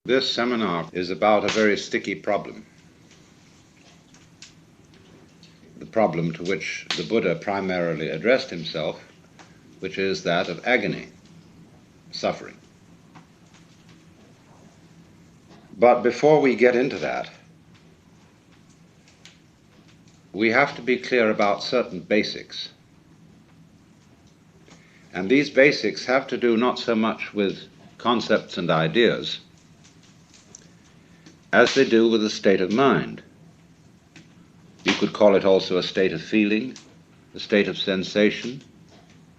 This seminar is about a very sticky problem. The problem to which the Buddha primarily addressed himself, which is that of agony, suffering. But before we get into that, we have to be clear about certain basics. And these basics have to do not so much with concepts and ideas as they do with a state of mind. You could call it also a state of feeling, a state of sensation,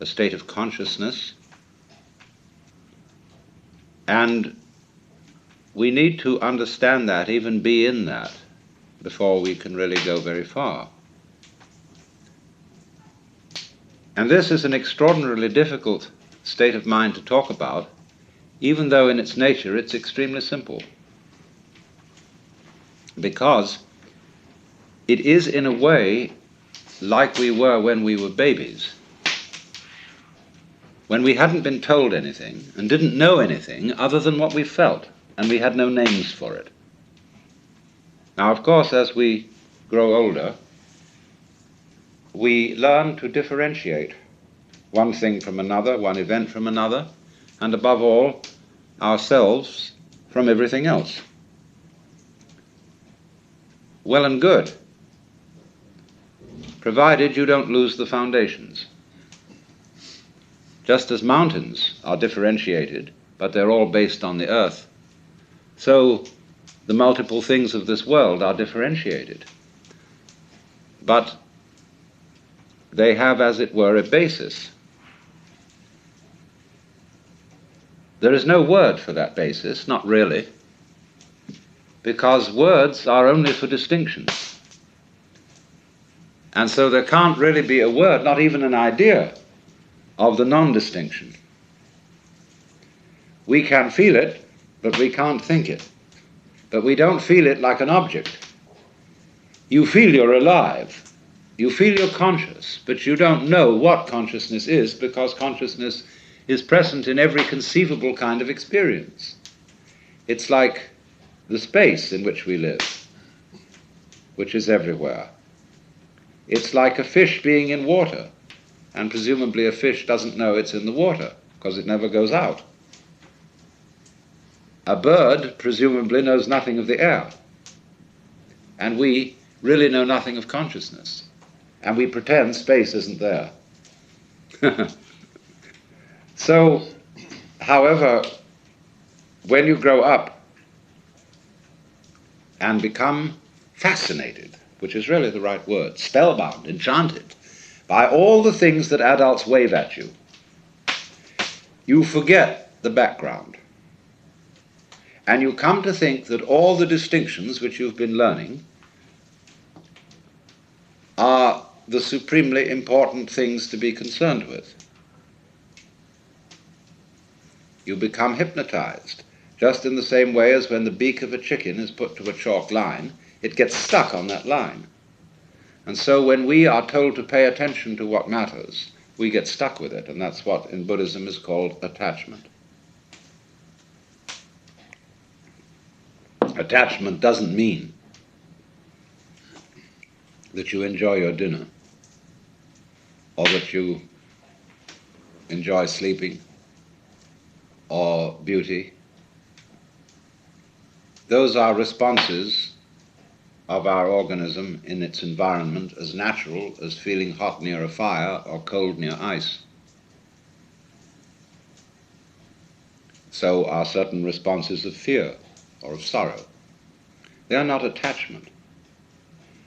a state of consciousness. And we need to understand that, even be in that, before we can really go very far. And this is an extraordinarily difficult state of mind to talk about, even though in its nature it's extremely simple. Because it is in a way like we were when we were babies, when we hadn't been told anything and didn't know anything other than what we felt, and we had no names for it. Now, of course, as we grow older, we learn to differentiate one thing from another, one event from another, and above all, ourselves from everything else. Well and good, provided you don't lose the foundations. Just as mountains are differentiated, but they're all based on the earth, so the multiple things of this world are differentiated. But they have, as it were, a basis. There is no word for that basis, not really, because words are only for distinctions. And so there can't really be a word, not even an idea, of the non-distinction. We can feel it, but we can't think it. But we don't feel it like an object. You feel you're alive. You feel you're conscious, but you don't know what consciousness is, because consciousness is present in every conceivable kind of experience. It's like the space in which we live, which is everywhere. It's like a fish being in water, and presumably a fish doesn't know it's in the water, because it never goes out. A bird presumably knows nothing of the air, and we really know nothing of consciousness, and we pretend space isn't there. So, however, when you grow up and become fascinated, which is really the right word, spellbound, enchanted, by all the things that adults wave at you, you forget the background. And you come to think that all the distinctions which you've been learning are the supremely important things to be concerned with. You become hypnotized, just in the same way as when the beak of a chicken is put to a chalk line, it gets stuck on that line. And so when we are told to pay attention to what matters, we get stuck with it, and that's what in Buddhism is called attachment. Attachment doesn't mean that you enjoy your dinner, or that you enjoy sleeping, or beauty. Those are responses of our organism in its environment, as natural as feeling hot near a fire or cold near ice. So are certain responses of fear or of sorrow. They are not attachment.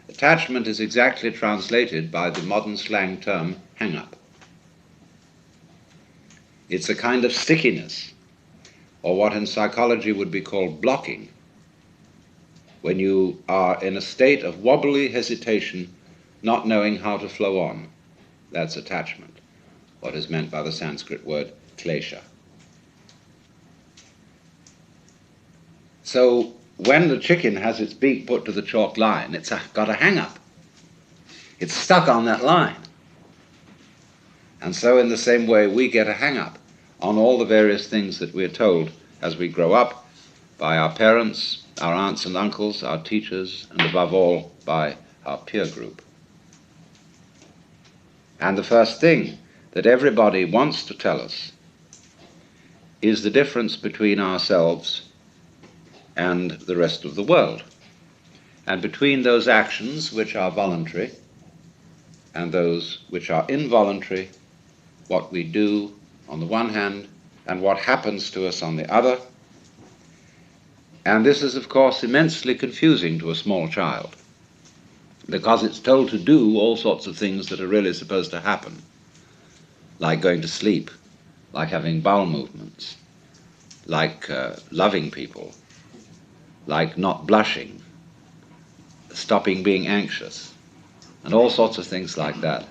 Attachment is exactly translated by the modern slang term hang-up. It's a kind of stickiness, or what in psychology would be called blocking, when you are in a state of wobbly hesitation, not knowing how to flow on. That's attachment, what is meant by the Sanskrit word klesha. So when the chicken has its beak put to the chalk line, it's got a hang-up. It's stuck on that line. And so in the same way, we get a hang-up on all the various things that we're told as we grow up by our parents, our aunts and uncles, our teachers, and above all, by our peer group. And the first thing that everybody wants to tell us is the difference between ourselves and the rest of the world, and between those actions which are voluntary and those which are involuntary, what we do on the one hand and what happens to us on the other. And this is, of course, immensely confusing to a small child, because it's told to do all sorts of things that are really supposed to happen, like going to sleep, like having bowel movements, like loving people, like not blushing, stopping being anxious, and all sorts of things like that.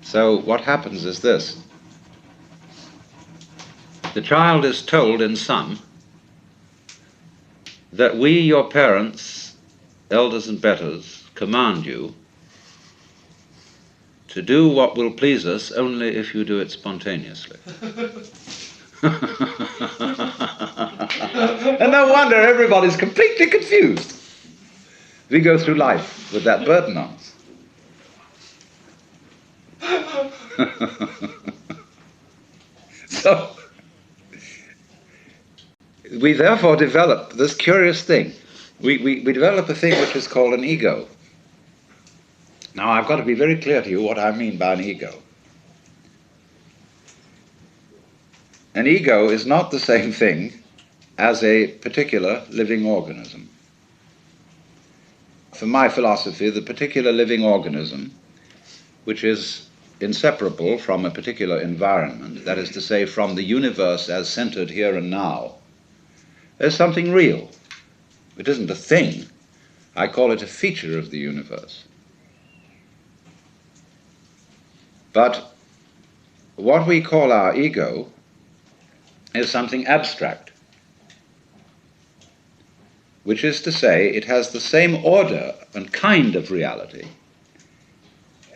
So what happens is this. The child is told in sum that we, your parents, elders and betters, command you to do what will please us only if you do it spontaneously. And no wonder everybody's completely confused. We go through life with that burden on us. So, we therefore develop this curious thing. We develop a thing which is called an ego. Now, I've got to be very clear to you what I mean by an ego. An ego is not the same thing as a particular living organism. For my philosophy, the particular living organism, which is inseparable from a particular environment, that is to say, from the universe as centered here and now, is something real. It isn't a thing. I call it a feature of the universe. But what we call our ego is something abstract, which is to say, it has the same order and kind of reality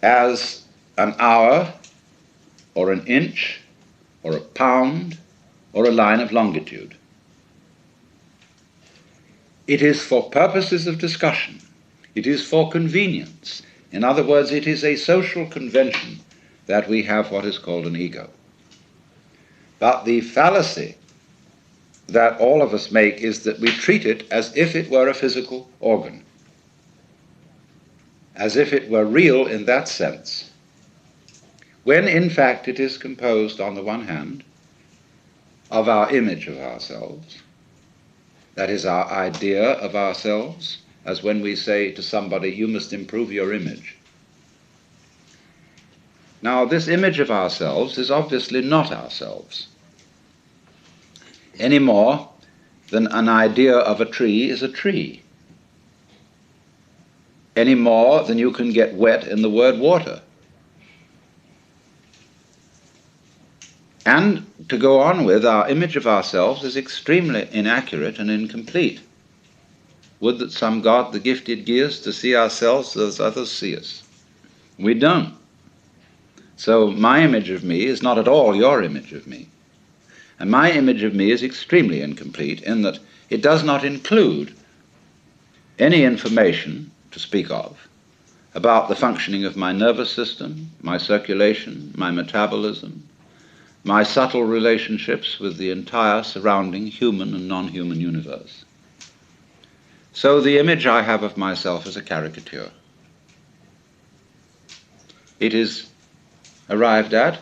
as an hour, or an inch, or a pound, or a line of longitude. It is for purposes of discussion. It is for convenience. In other words, it is a social convention that we have what is called an ego. But the fallacy that all of us make is that we treat it as if it were a physical organ, as if it were real in that sense, when in fact it is composed, on the one hand, of our image of ourselves, that is, our idea of ourselves, as when we say to somebody, you must improve your image. Now, this image of ourselves is obviously not ourselves, any more than an idea of a tree is a tree, any more than you can get wet in the word water. And to go on with, our image of ourselves is extremely inaccurate and incomplete. Would that some God the gifted give us to see ourselves as others see us. We don't. So my image of me is not at all your image of me. And my image of me is extremely incomplete in that it does not include any information to speak of about the functioning of my nervous system, my circulation, my metabolism, my subtle relationships with the entire surrounding human and non-human universe. So the image I have of myself is a caricature. It is arrived at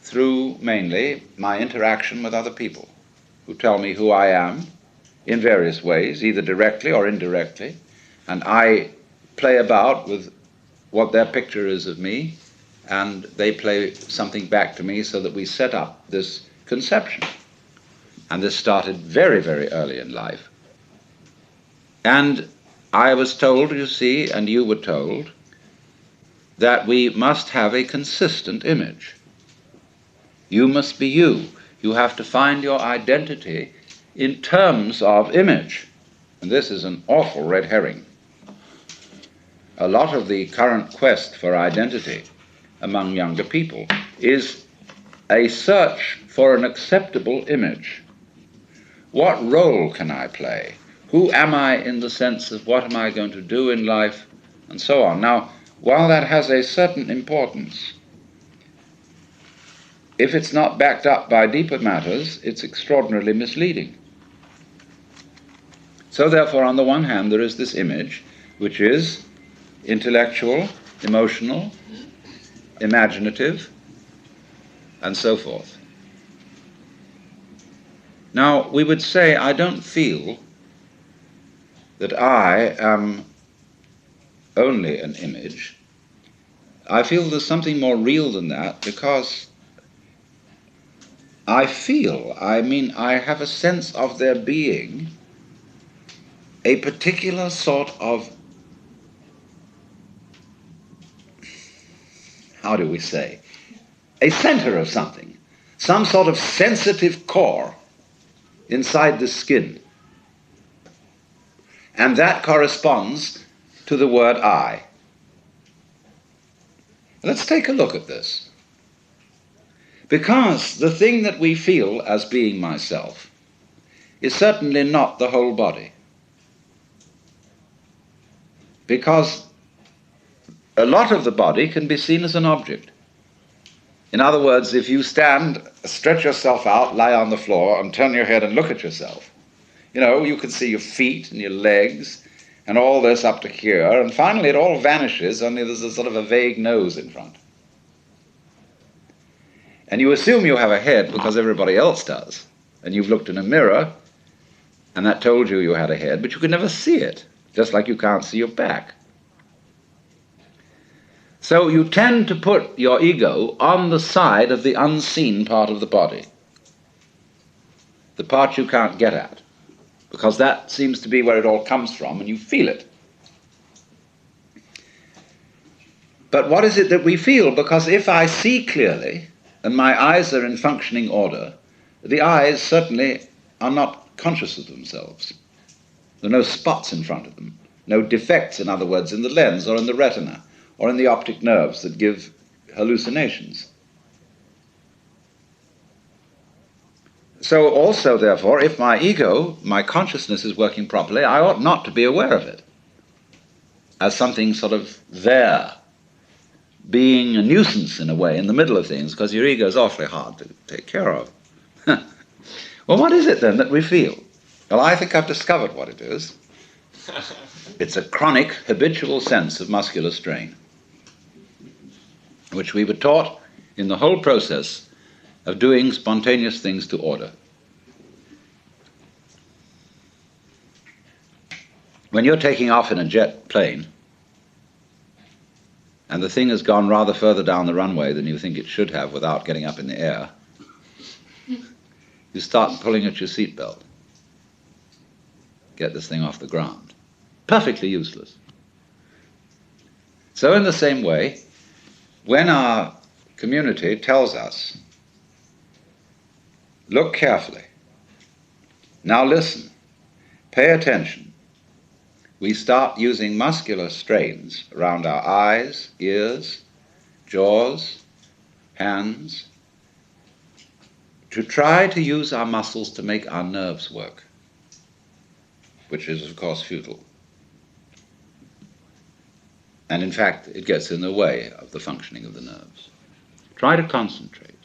through mainly my interaction with other people who tell me who I am in various ways, either directly or indirectly, and I play about with what their picture is of me, and they play something back to me so that we set up this conception. And this started very, very early in life. And I was told, you see, and you were told, that we must have a consistent image. You must be you. You have to find your identity in terms of image. And this is an awful red herring. A lot of the current quest for identity among younger people is a search for an acceptable image. What role can I play? Who am I in the sense of what am I going to do in life, and so on. Now, while that has a certain importance, if it's not backed up by deeper matters, it's extraordinarily misleading. So therefore, on the one hand, there is this image, which is intellectual, emotional, imaginative, and so forth. Now, we would say, I don't feel that I am only an image. I feel there's something more real than that, because I have a sense of there being a particular sort of, how do we say, a center of something, some sort of sensitive core inside the skin. And that corresponds to the word I. Let's take a look at this. Because the thing that we feel as being myself is certainly not the whole body. Because a lot of the body can be seen as an object. In other words, if you stand, stretch yourself out, lie on the floor, and turn your head and look at yourself, you can see your feet and your legs and all this up to here, and finally it all vanishes, only there's a sort of a vague nose in front. And you assume you have a head because everybody else does, and you've looked in a mirror, and that told you you had a head, but you could never see it, just like you can't see your back. So you tend to put your ego on the side of the unseen part of the body, the part you can't get at, because that seems to be where it all comes from, and you feel it. But what is it that we feel? Because if I see clearly, and my eyes are in functioning order, the eyes certainly are not conscious of themselves. There are no spots in front of them, no defects, in other words, in the lens or in the retina or in the optic nerves that give hallucinations. So also, therefore, if my ego, my consciousness is working properly, I ought not to be aware of it as something sort of there, being a nuisance in a way in the middle of things, because your ego is awfully hard to take care of. Well, what is it then that we feel? Well, I think I've discovered what it is. It's a chronic, habitual sense of muscular strain, which we were taught in the whole process of doing spontaneous things to order. When you're taking off in a jet plane, and the thing has gone rather further down the runway than you think it should have without getting up in the air, you start pulling at your seatbelt. Get this thing off the ground. Perfectly useless. So in the same way, when our community tells us, look carefully, now listen, pay attention, we start using muscular strains around our eyes, ears, jaws, hands, to try to use our muscles to make our nerves work, which is, of course, futile. And in fact, it gets in the way of the functioning of the nerves. Try to concentrate.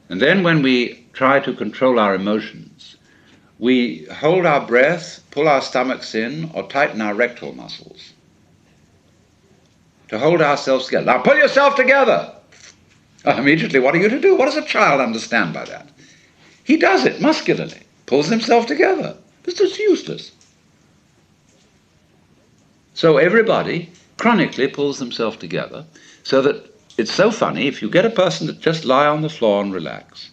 And then when we try to control our emotions, we hold our breath, pull our stomachs in, or tighten our rectal muscles to hold ourselves together. Now pull yourself together! Immediately, what are you to do? What does a child understand by that? He does it muscularly, pulls himself together. It's just useless. So everybody chronically pulls themselves together, so that it's so funny, if you get a person that just lie on the floor and relax,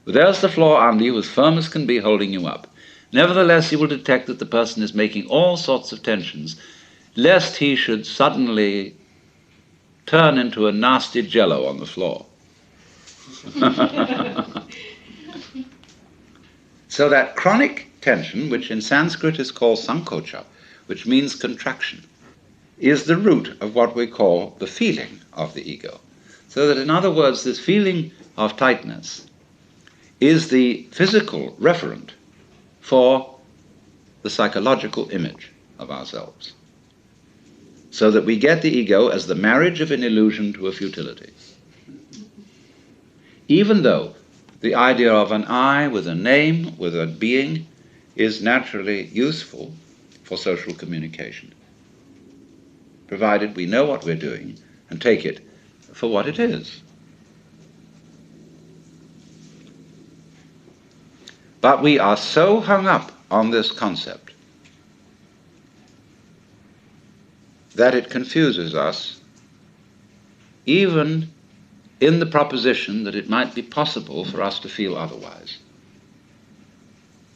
but there's the floor under you as firm as can be, holding you up. Nevertheless, you will detect that the person is making all sorts of tensions, lest he should suddenly turn into a nasty jello on the floor. So that chronic tension, which in Sanskrit is called sankocha, which means contraction, is the root of what we call the feeling of the ego. So that, in other words, this feeling of tightness is the physical referent for the psychological image of ourselves, so that we get the ego as the marriage of an illusion to a futility. Even though the idea of an I with a name, with a being, is naturally useful for social communication, provided we know what we're doing and take it for what it is. But we are so hung up on this concept that it confuses us, even in the proposition that it might be possible for us to feel otherwise.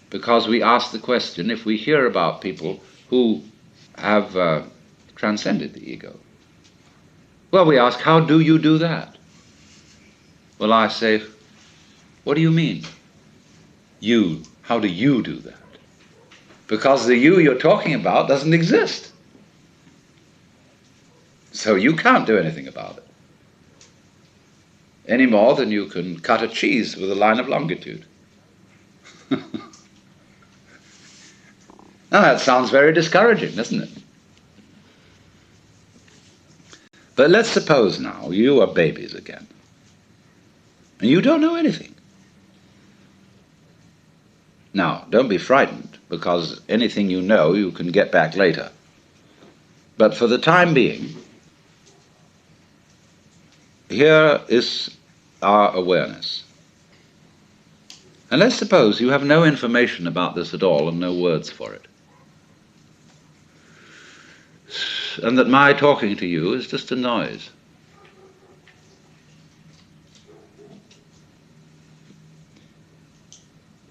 Because we ask the question, if we hear about people who have transcended the ego, well, we ask, how do you do that? Well, I say, what do you mean? You, how do you do that? Because the you you're talking about doesn't exist. So you can't do anything about it, any more than you can cut a cheese with a line of longitude. Now that sounds very discouraging, doesn't it? But let's suppose now you are babies again, and you don't know anything. Now, don't be frightened, because anything you know you can get back later. But for the time being, here is our awareness. And let's suppose you have no information about this at all and no words for it, and that my talking to you is just a noise.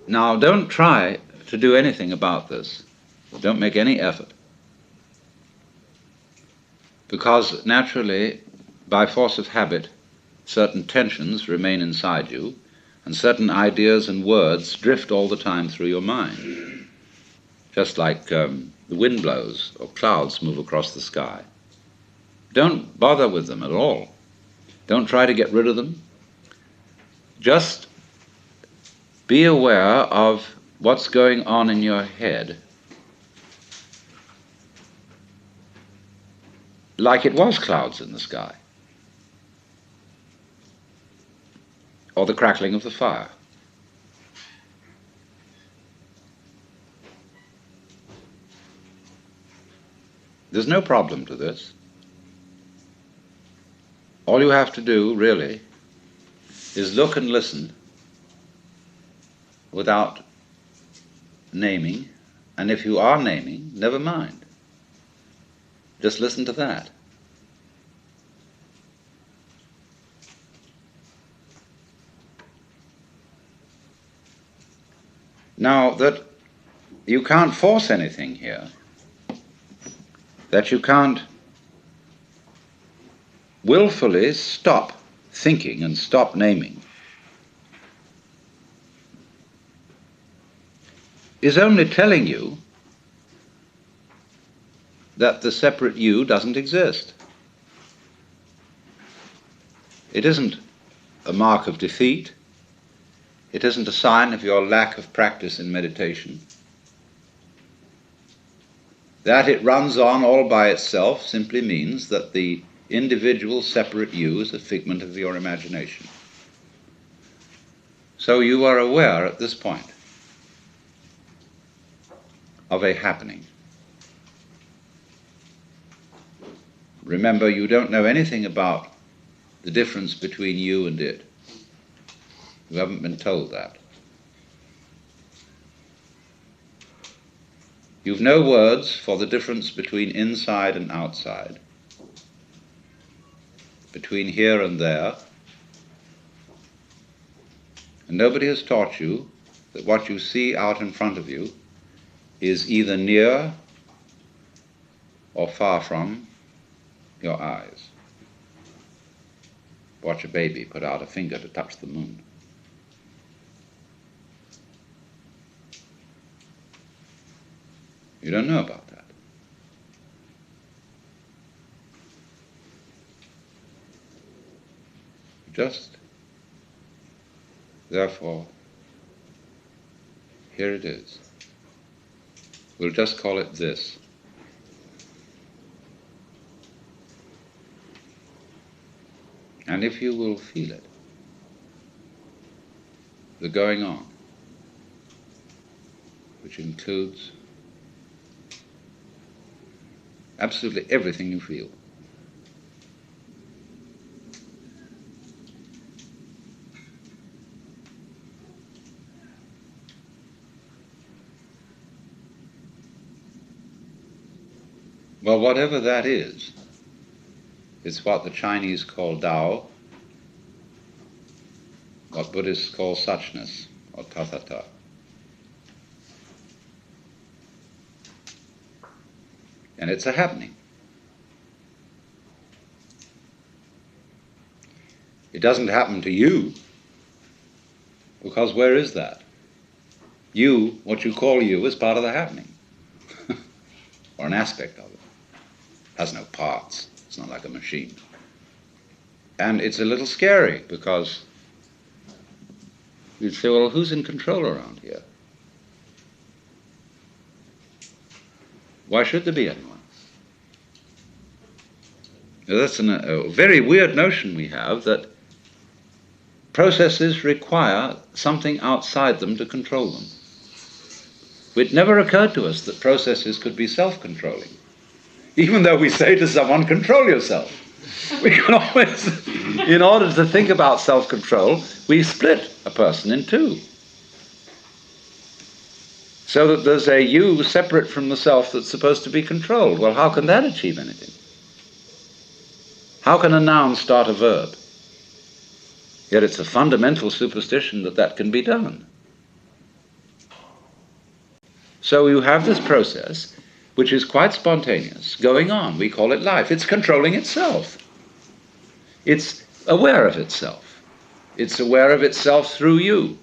Now, don't try to do anything about this. Don't make any effort. Because naturally, by force of habit, certain tensions remain inside you, and certain ideas and words drift all the time through your mind. Just like the wind blows or clouds move across the sky. Don't bother with them at all. Don't try to get rid of them. Just be aware of what's going on in your head, like it was clouds in the sky, or the crackling of the fire. There's no problem to this. All you have to do, really, is look and listen without naming, and if you are naming, never mind. Just listen to that. Now, that you can't force anything here, that you can't willfully stop thinking and stop naming, is only telling you that the separate you doesn't exist. It isn't a mark of defeat. It isn't a sign of your lack of practice in meditation. That it runs on all by itself simply means that the individual separate you is a figment of your imagination. So you are aware at this point of a happening. Remember, you don't know anything about the difference between you and it. You haven't been told that. You've no words for the difference between inside and outside, between here and there, and nobody has taught you that what you see out in front of you is either near or far from your eyes. Watch a baby put out a finger to touch the moon. You don't know about that. Just Therefore, here it is. We'll just call it this. And if you will feel it, the going on, which includes absolutely everything you feel. Well, whatever that is, it's what the Chinese call Tao, what Buddhists call suchness, or tathata. And it's a happening. It doesn't happen to you, because where is that? You, what you call you, is part of the happening, or an aspect of it. It has no parts. It's not like a machine. And it's a little scary, because you'd say, well, who's in control around here? Why should there be anyone? Now, that's a very weird notion we have, that processes require something outside them to control them. It never occurred to us that processes could be self-controlling. Even though we say to someone, control yourself. We can always, in order to think about self-control, we split a person in two. So that there's a you separate from the self that's supposed to be controlled. Well, how can that achieve anything? How can a noun start a verb? Yet it's a fundamental superstition that that can be done. So you have this process, which is quite spontaneous, going on. We call it life. It's controlling itself. It's aware of itself. It's aware of itself through you.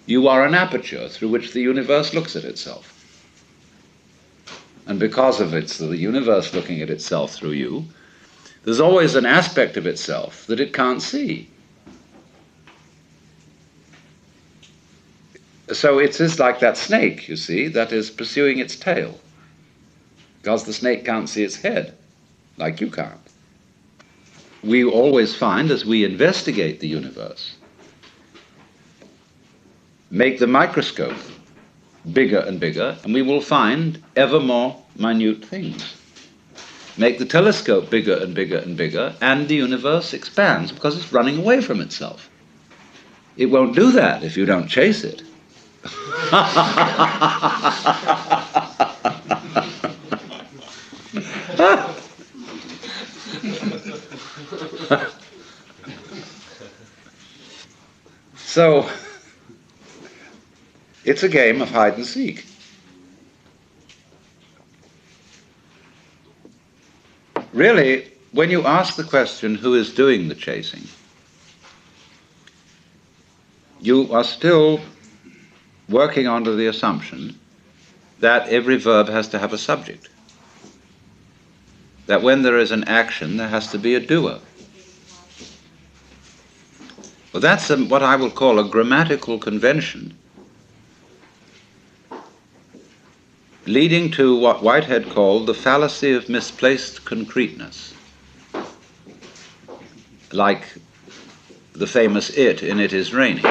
You are an aperture through which the universe looks at itself. And because of the universe looking at itself through you, there's always an aspect of itself that it can't see. So it is like that snake, you see, that is pursuing its tail, because the snake can't see its head, like you can't. We always find, as we investigate the universe, make the microscope bigger and bigger, and we will find ever more minute things. Make the telescope bigger and bigger and bigger, and the universe expands because it's running away from itself. It won't do that if you don't chase it. So, it's a game of hide and seek. Really, when you ask the question, who is doing the chasing, you are still working under the assumption that every verb has to have a subject. That when there is an action, there has to be a doer. Well, that's what I will call a grammatical convention, leading to what Whitehead called the fallacy of misplaced concreteness. Like the famous "it" in "It Is Raining."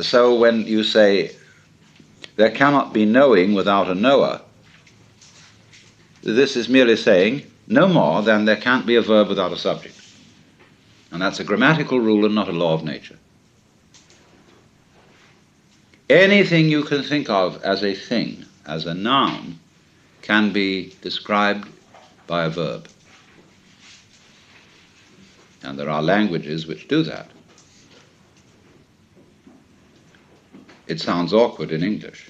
So when you say, there cannot be knowing without a knower, this is merely saying no more than there can't be a verb without a subject. And that's a grammatical rule and not a law of nature. Anything you can think of as a thing, as a noun, can be described by a verb. And there are languages which do that. It sounds awkward in English.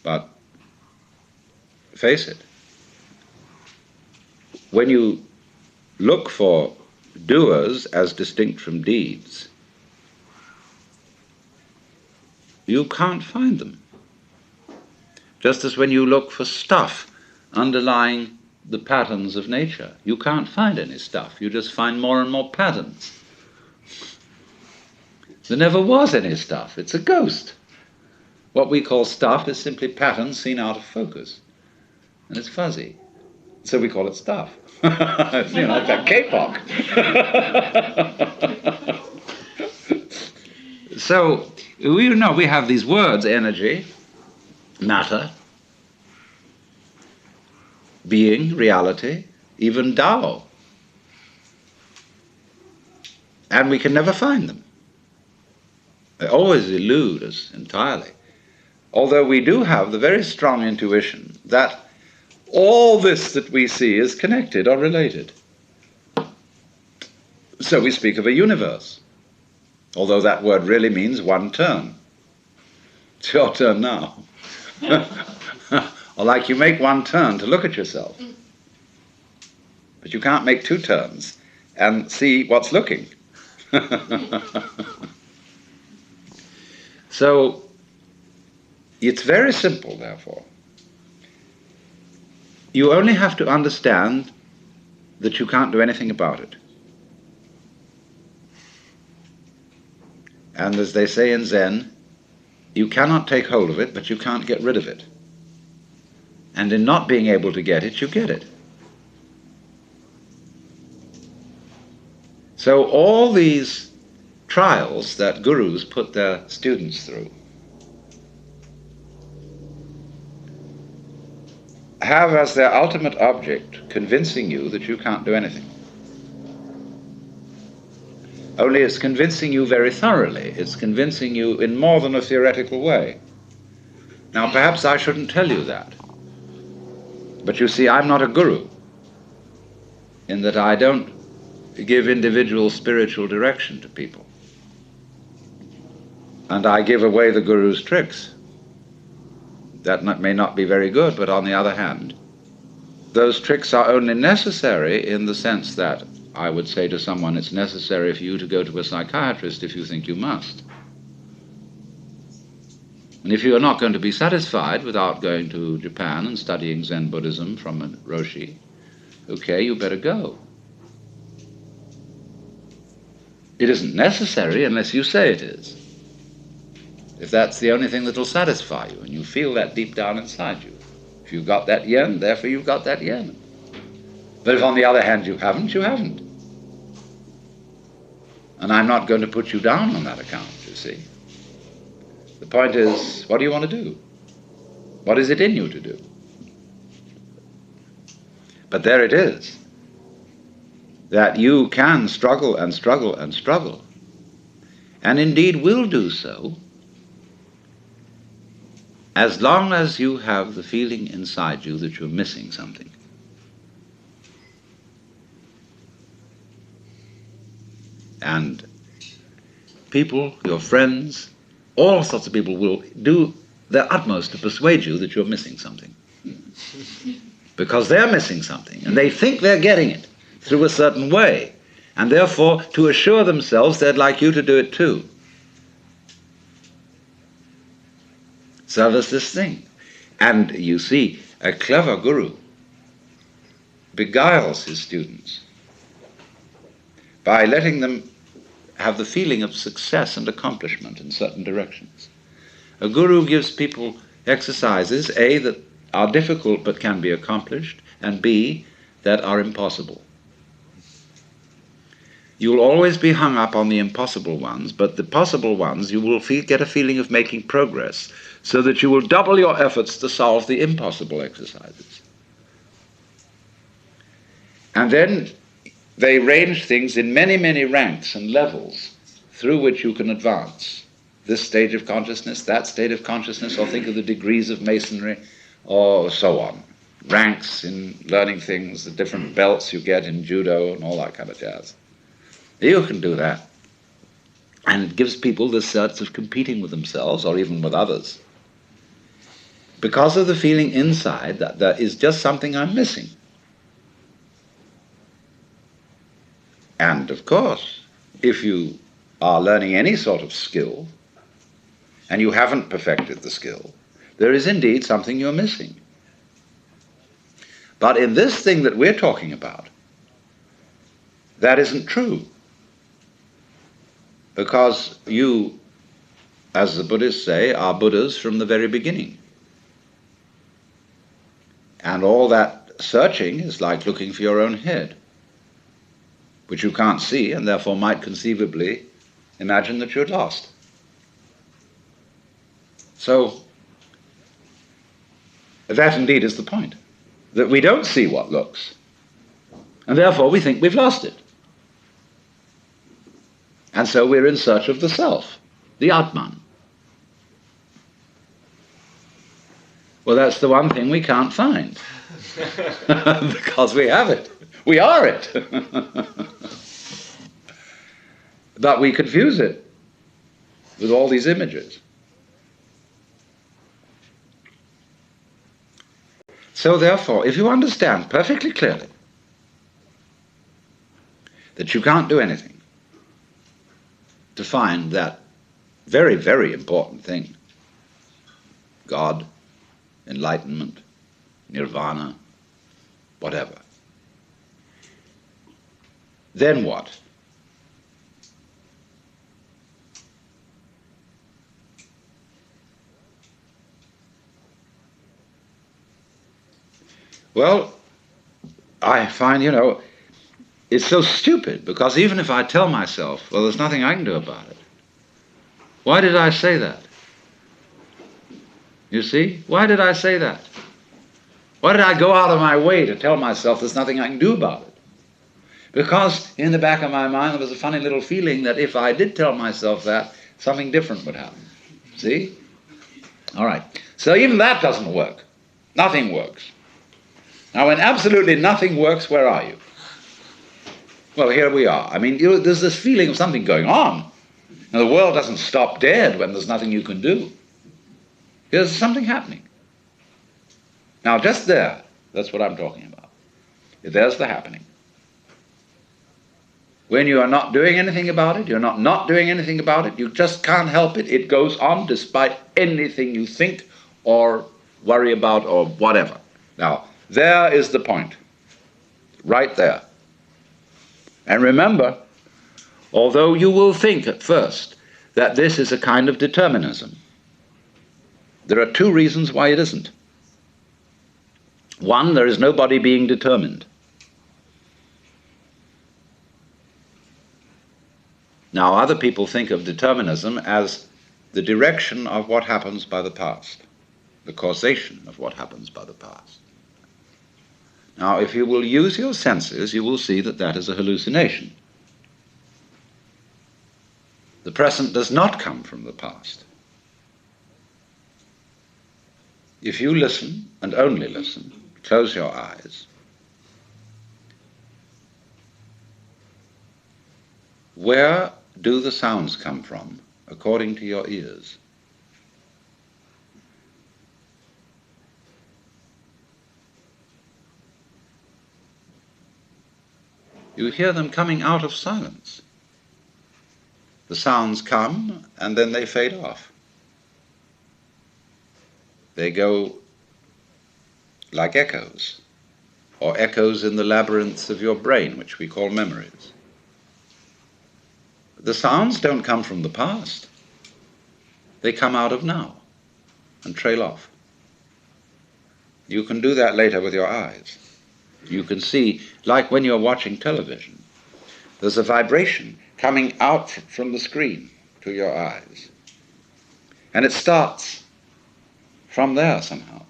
But face it, when you look for doers as distinct from deeds, you can't find them. Just as when you look for stuff underlying the patterns of nature. You can't find any stuff. You just find more and more patterns. There never was any stuff. It's a ghost. What we call stuff is simply patterns seen out of focus. And it's fuzzy. So we call it stuff. It's, you know, it's like K-pop. So, we know we have these words: energy, matter, being, reality, even Tao. And we can never find them. They always elude us entirely. Although we do have the very strong intuition that all this that we see is connected or related. So we speak of a universe, although that word really means one turn. It's your turn now. Or like you make one turn to look at yourself, but you can't make two turns and see what's looking. So it's very simple, therefore. You only have to understand that you can't do anything about it. And as they say in Zen, you cannot take hold of it, but you can't get rid of it. And in not being able to get it, you get it. So all these trials that gurus put their students through have as their ultimate object convincing you that you can't do anything. Only it's convincing you very thoroughly. It's convincing you in more than a theoretical way. Now, perhaps I shouldn't tell you that. But you see, I'm not a guru, in that I don't give individual spiritual direction to people. And I give away the guru's tricks. That may not be very good, but on the other hand, those tricks are only necessary in the sense that I would say to someone, it's necessary for you to go to a psychiatrist if you think you must. And if you are not going to be satisfied without going to Japan and studying Zen Buddhism from a Roshi, okay, you better go. It isn't necessary unless you say it is. If that's the only thing that will satisfy you, and you feel that deep down inside you. If you've got that yen, therefore you've got that yen. But if on the other hand you haven't, you haven't. And I'm not going to put you down on that account, you see. The point is, what do you want to do? What is it in you to do? But there it is, that you can struggle and struggle and struggle, and indeed will do so, as long as you have the feeling inside you that you're missing something. And people, your friends, all sorts of people will do their utmost to persuade you that you're missing something. Because they're missing something, and they think they're getting it through a certain way. And therefore, to assure themselves, they'd like you to do it too. So there's this thing. And you see, a clever guru beguiles his students by letting them have the feeling of success and accomplishment in certain directions. A guru gives people exercises, A, that are difficult but can be accomplished, and B, that are impossible. You'll always be hung up on the impossible ones, but the possible ones you will get a feeling of making progress, so that you will double your efforts to solve the impossible exercises. And then they range things in many, many ranks and levels through which you can advance. This stage of consciousness, that state of consciousness, or think of the degrees of masonry, or so on. Ranks in learning things, the different belts you get in judo and all that kind of jazz. You can do that. And it gives people this sense of competing with themselves or even with others, because of the feeling inside that there is just something I'm missing. And of course, if you are learning any sort of skill and you haven't perfected the skill, there is indeed something you're missing. But in this thing that we're talking about, that isn't true. Because you, as the Buddhists say, are Buddhas from the very beginning. And all that searching is like looking for your own head, which you can't see and therefore might conceivably imagine that you're lost. So that indeed is the point, that we don't see what looks, and therefore we think we've lost it. And so we're in search of the self, the Atman. Well, that's the one thing we can't find, because we have it. We are it. But we confuse it with all these images. So therefore, if you understand perfectly clearly that you can't do anything to find that very, very important thing, God, enlightenment, nirvana, whatever, then what? Well, I find, it's so stupid, because even if I tell myself, well, there's nothing I can do about it, why did I say that? You see? Why did I say that? Why did I go out of my way to tell myself there's nothing I can do about it? Because in the back of my mind there was a funny little feeling that if I did tell myself that, something different would happen. See? All right. So even that doesn't work. Nothing works. Now, when absolutely nothing works, where are you? Well, here we are. I mean, there's this feeling of something going on. And the world doesn't stop dead when there's nothing you can do. There's something happening. Now, just there, that's what I'm talking about. There's the happening. When you are not doing anything about it, you're not doing anything about it, you just can't help it. It goes on despite anything you think or worry about or whatever. Now, there is the point. Right there. And remember, although you will think at first that this is a kind of determinism, there are two reasons why it isn't. One, there is nobody being determined. Now, other people think of determinism as the direction of what happens by the past, the causation of what happens by the past. Now, if you will use your senses, you will see that that is a hallucination. The present does not come from the past. If you listen, and only listen, close your eyes, where do the sounds come from according to your ears? You hear them coming out of silence. The sounds come and then they fade off. They go like echoes, or echoes in the labyrinths of your brain, which we call memories. The sounds don't come from the past. They come out of now and trail off. You can do that later with your eyes. You can see, like when you're watching television, there's a vibration coming out from the screen to your eyes. And it starts from there somehow.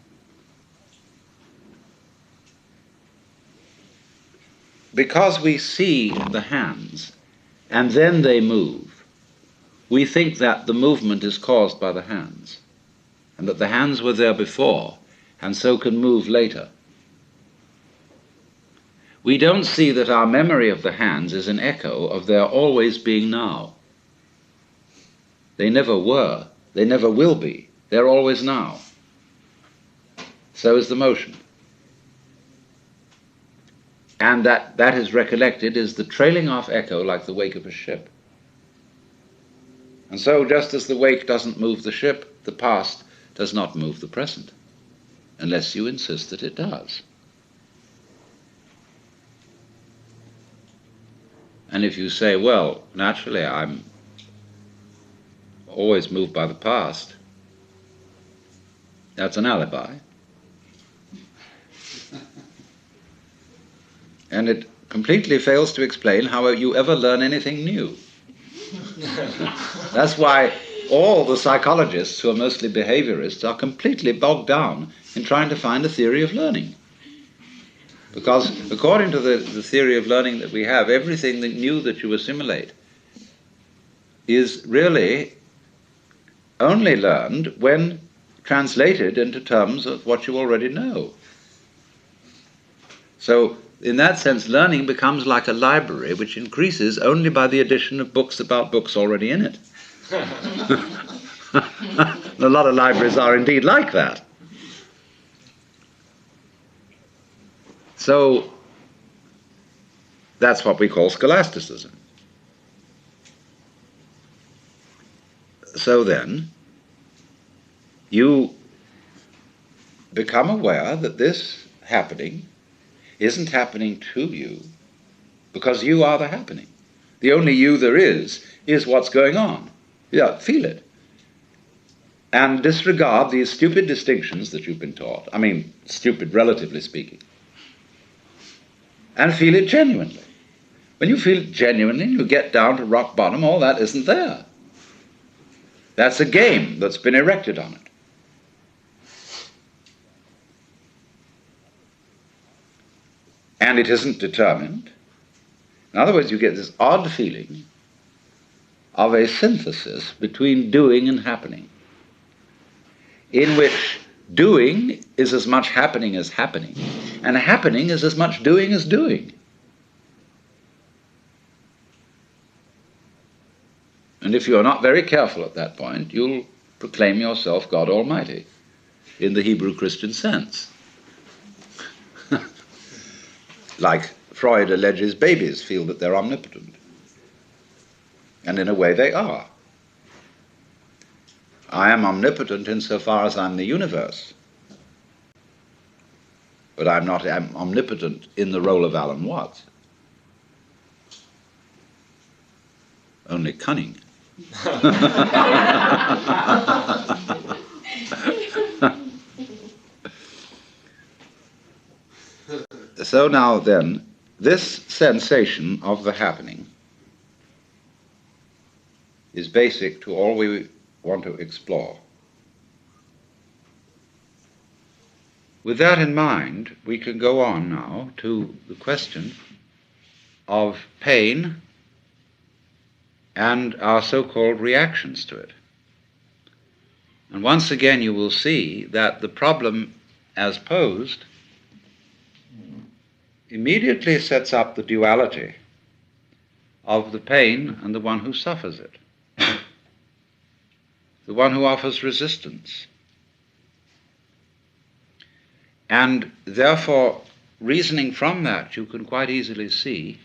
Because we see the hands and then they move, we think that the movement is caused by the hands, and that the hands were there before and so can move later. We don't see that our memory of the hands is an echo of their always being now. They never were, they never will be, they're always now. So is the motion. And that is recollected is the trailing off echo like the wake of a ship. And so just as the wake doesn't move the ship, the past does not move the present, unless you insist that it does. And if you say, well, naturally I'm always moved by the past, that's an alibi. And it completely fails to explain how you ever learn anything new. That's why all the psychologists, who are mostly behaviorists, are completely bogged down in trying to find a theory of learning. Because according to the theory of learning that we have, everything that new that you assimilate is really only learned when translated into terms of what you already know. So in that sense, learning becomes like a library which increases only by the addition of books about books already in it. A lot of libraries are indeed like that. So that's what we call scholasticism. So then, you become aware that this happening isn't happening to you because you are the happening. The only you there is what's going on. Yeah, feel it. And disregard these stupid distinctions that you've been taught. I mean, stupid relatively speaking. And feel it genuinely. When you feel it genuinely, you get down to rock bottom, all that isn't there. That's a game that's been erected on it. And it isn't determined. In other words, you get this odd feeling of a synthesis between doing and happening, in which doing is as much happening as happening, and happening is as much doing as doing. And if you're not very careful at that point, you'll proclaim yourself God Almighty, in the Hebrew Christian sense. Like Freud alleges babies feel that they're omnipotent. And in a way they are. I am omnipotent insofar as I'm the universe. But I'm not omnipotent in the role of Alan Watts. Only cunning. So now then, this sensation of the happening is basic to all we want to explore. With that in mind, we can go on now to the question of pain and our so-called reactions to it. And once again you will see that the problem as posed immediately sets up the duality of the pain and the one who suffers it, the one who offers resistance. And therefore, reasoning from that, you can quite easily see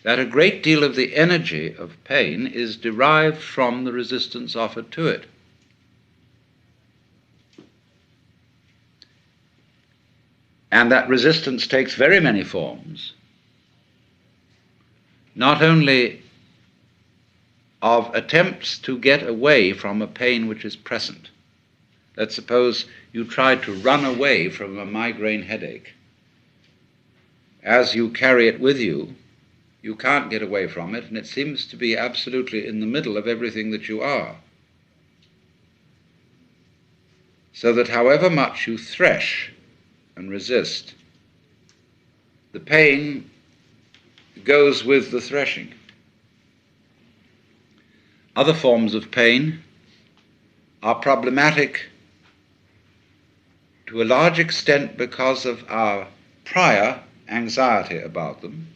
that a great deal of the energy of pain is derived from the resistance offered to it. And that resistance takes very many forms, not only of attempts to get away from a pain which is present. Let's suppose you try to run away from a migraine headache. As you carry it with you, you can't get away from it, and it seems to be absolutely in the middle of everything that you are. So that however much you thresh and resist, the pain goes with the threshing. Other forms of pain are problematic to a large extent because of our prior anxiety about them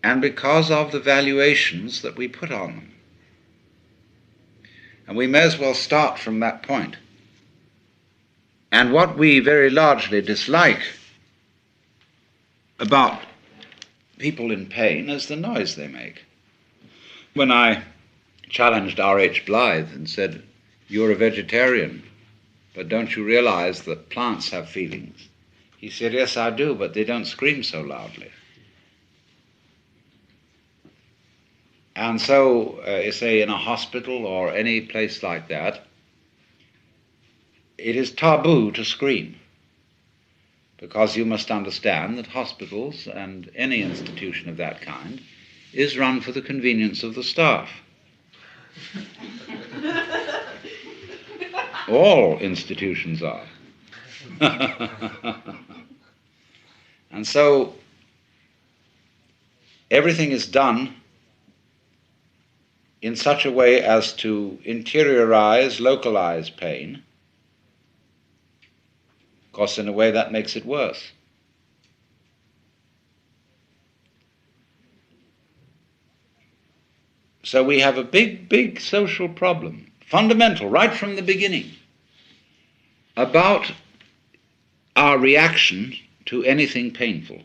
and because of the valuations that we put on them. And we may as well start from that point. And what we very largely dislike about people in pain is the noise they make. When I challenged R.H. Blythe and said, "You're a vegetarian, but don't you realize that plants have feelings?" He said, yes, I do, but they don't scream so loudly. And so, say in a hospital or any place like that, it is taboo to scream, because you must understand that hospitals and any institution of that kind is run for the convenience of the staff. All institutions are. And so everything is done in such a way as to interiorize, localize pain. Of course, in a way that makes it worse. So we have a big, big social problem, fundamental, right from the beginning, about our reaction to anything painful.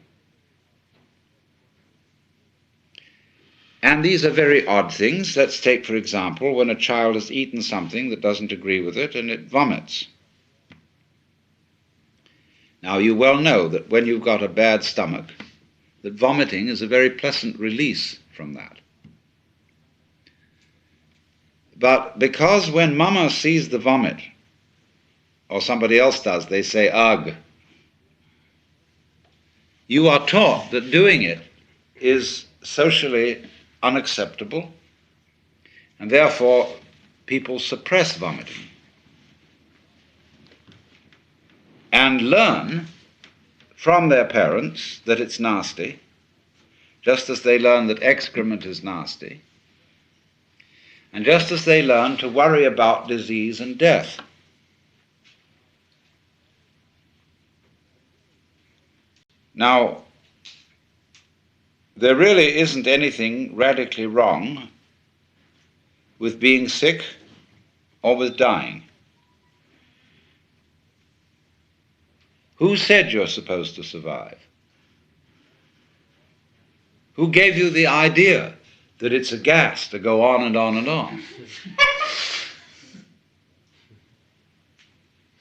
And these are very odd things. Let's take, for example, when a child has eaten something that doesn't agree with it and it vomits. Now, you well know that when you've got a bad stomach, that vomiting is a very pleasant release from that. But because when mama sees the vomit, or somebody else does, they say, ugh, you are taught that doing it is socially unacceptable, and therefore people suppress vomiting and learn from their parents that it's nasty, just as they learn that excrement is nasty, and just as they learn to worry about disease and death. Now, there really isn't anything radically wrong with being sick or with dying. Who said you're supposed to survive? Who gave you the idea that it's a gas to go on and on and on?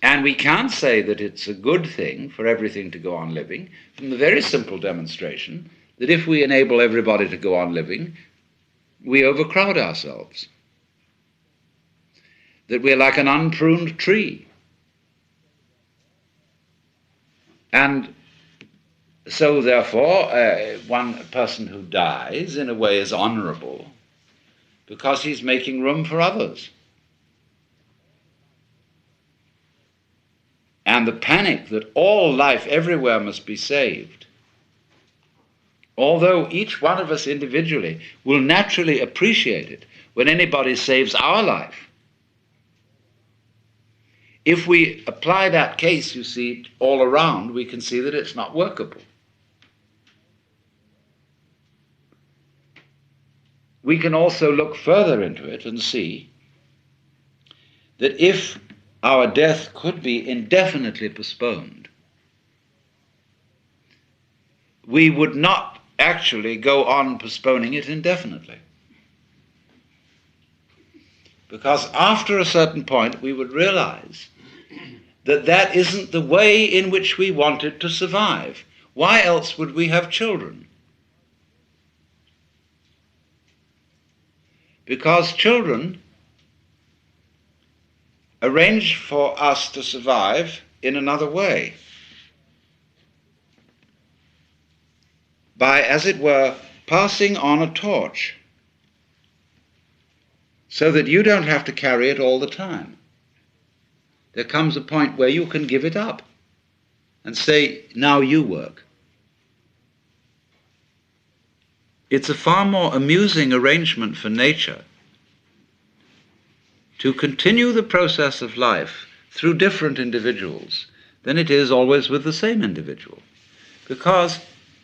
And we can't say that it's a good thing for everything to go on living from the very simple demonstration that if we enable everybody to go on living, we overcrowd ourselves. That we're like an unpruned tree. And so, therefore, one person who dies, in a way, is honorable because he's making room for others. And the panic that all life everywhere must be saved, although each one of us individually will naturally appreciate it when anybody saves our life, if we apply that case, you see, all around, we can see that it's not workable. We can also look further into it and see that if our death could be indefinitely postponed, we would not actually go on postponing it indefinitely. Because after a certain point, we would realize that that isn't the way in which we wanted to survive. Why else would we have children? Because children arrange for us to survive in another way. By, as it were, passing on a torch, so that you don't have to carry it all the time. There comes a point where you can give it up and say, now you work. It's a far more amusing arrangement for nature to continue the process of life through different individuals than it is always with the same individual. Because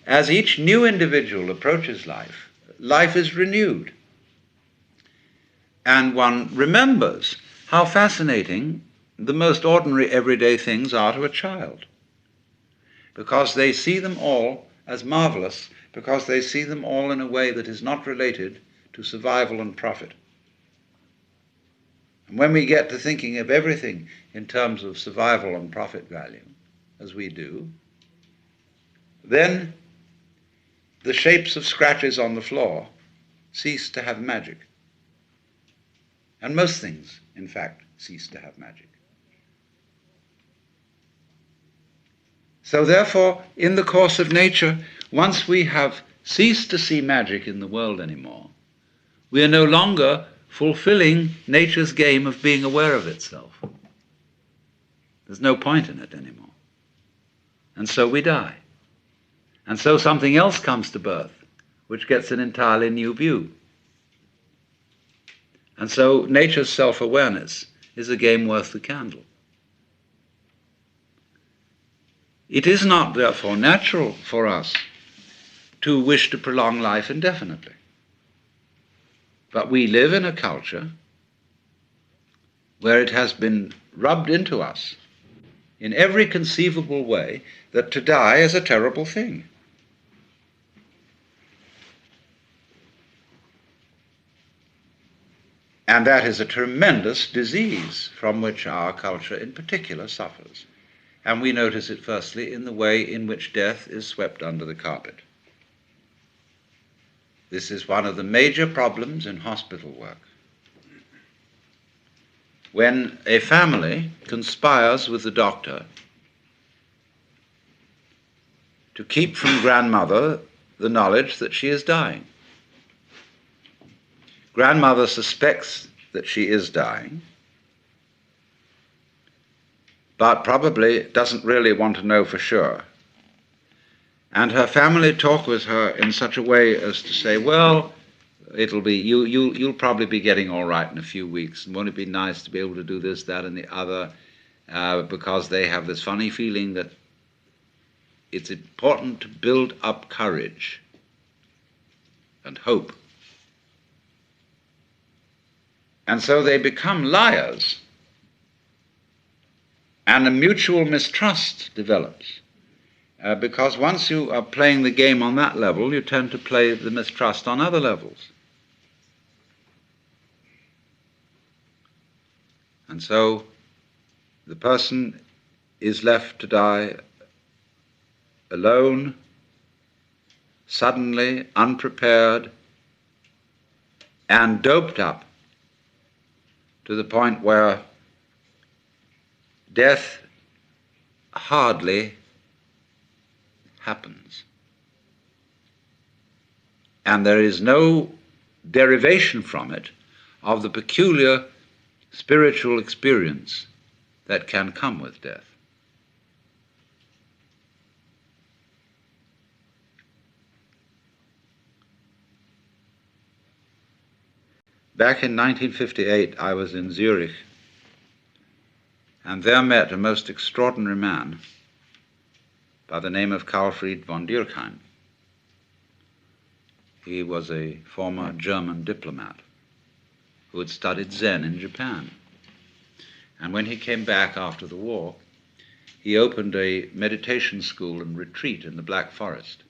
as each new individual approaches life, life is renewed. And one remembers how fascinating the most ordinary everyday things are to a child, because they see them all as marvelous, because they see them all in a way that is not related to survival and profit. And when we get to thinking of everything in terms of survival and profit value, as we do, then the shapes of scratches on the floor cease to have magic. And most things, in fact, cease to have magic. So therefore, in the course of nature, once we have ceased to see magic in the world anymore, we are no longer fulfilling nature's game of being aware of itself. There's no point in it anymore. And so we die. And so something else comes to birth, which gets an entirely new view. And so nature's self-awareness is a game worth the candle. It is not, therefore, natural for us to wish to prolong life indefinitely. But we live in a culture where it has been rubbed into us in every conceivable way that to die is a terrible thing. And that is a tremendous disease from which our culture in particular suffers. And we notice it firstly in the way in which death is swept under the carpet. This is one of the major problems in hospital work. When a family conspires with the doctor to keep from grandmother the knowledge that she is dying. Grandmother suspects that she is dying, but probably doesn't really want to know for sure. And her family talk with her in such a way as to say, well, you'll probably be getting all right in a few weeks, and won't it be nice to be able to do this, that, and the other, because they have this funny feeling that it's important to build up courage and hope. And so they become liars, and a mutual mistrust develops. Because once you are playing the game on that level, you tend to play the mistrust on other levels. And so the person is left to die alone, suddenly, unprepared, and doped up to the point where death hardly happens. And there is no derivation from it of the peculiar spiritual experience that can come with death. Back in 1958, I was in Zurich, and there met a most extraordinary man by the name of Karlfried von Dürkheim. He was a former German diplomat who had studied Zen in Japan. And when he came back after the war, he opened a meditation school and retreat in the Black Forest.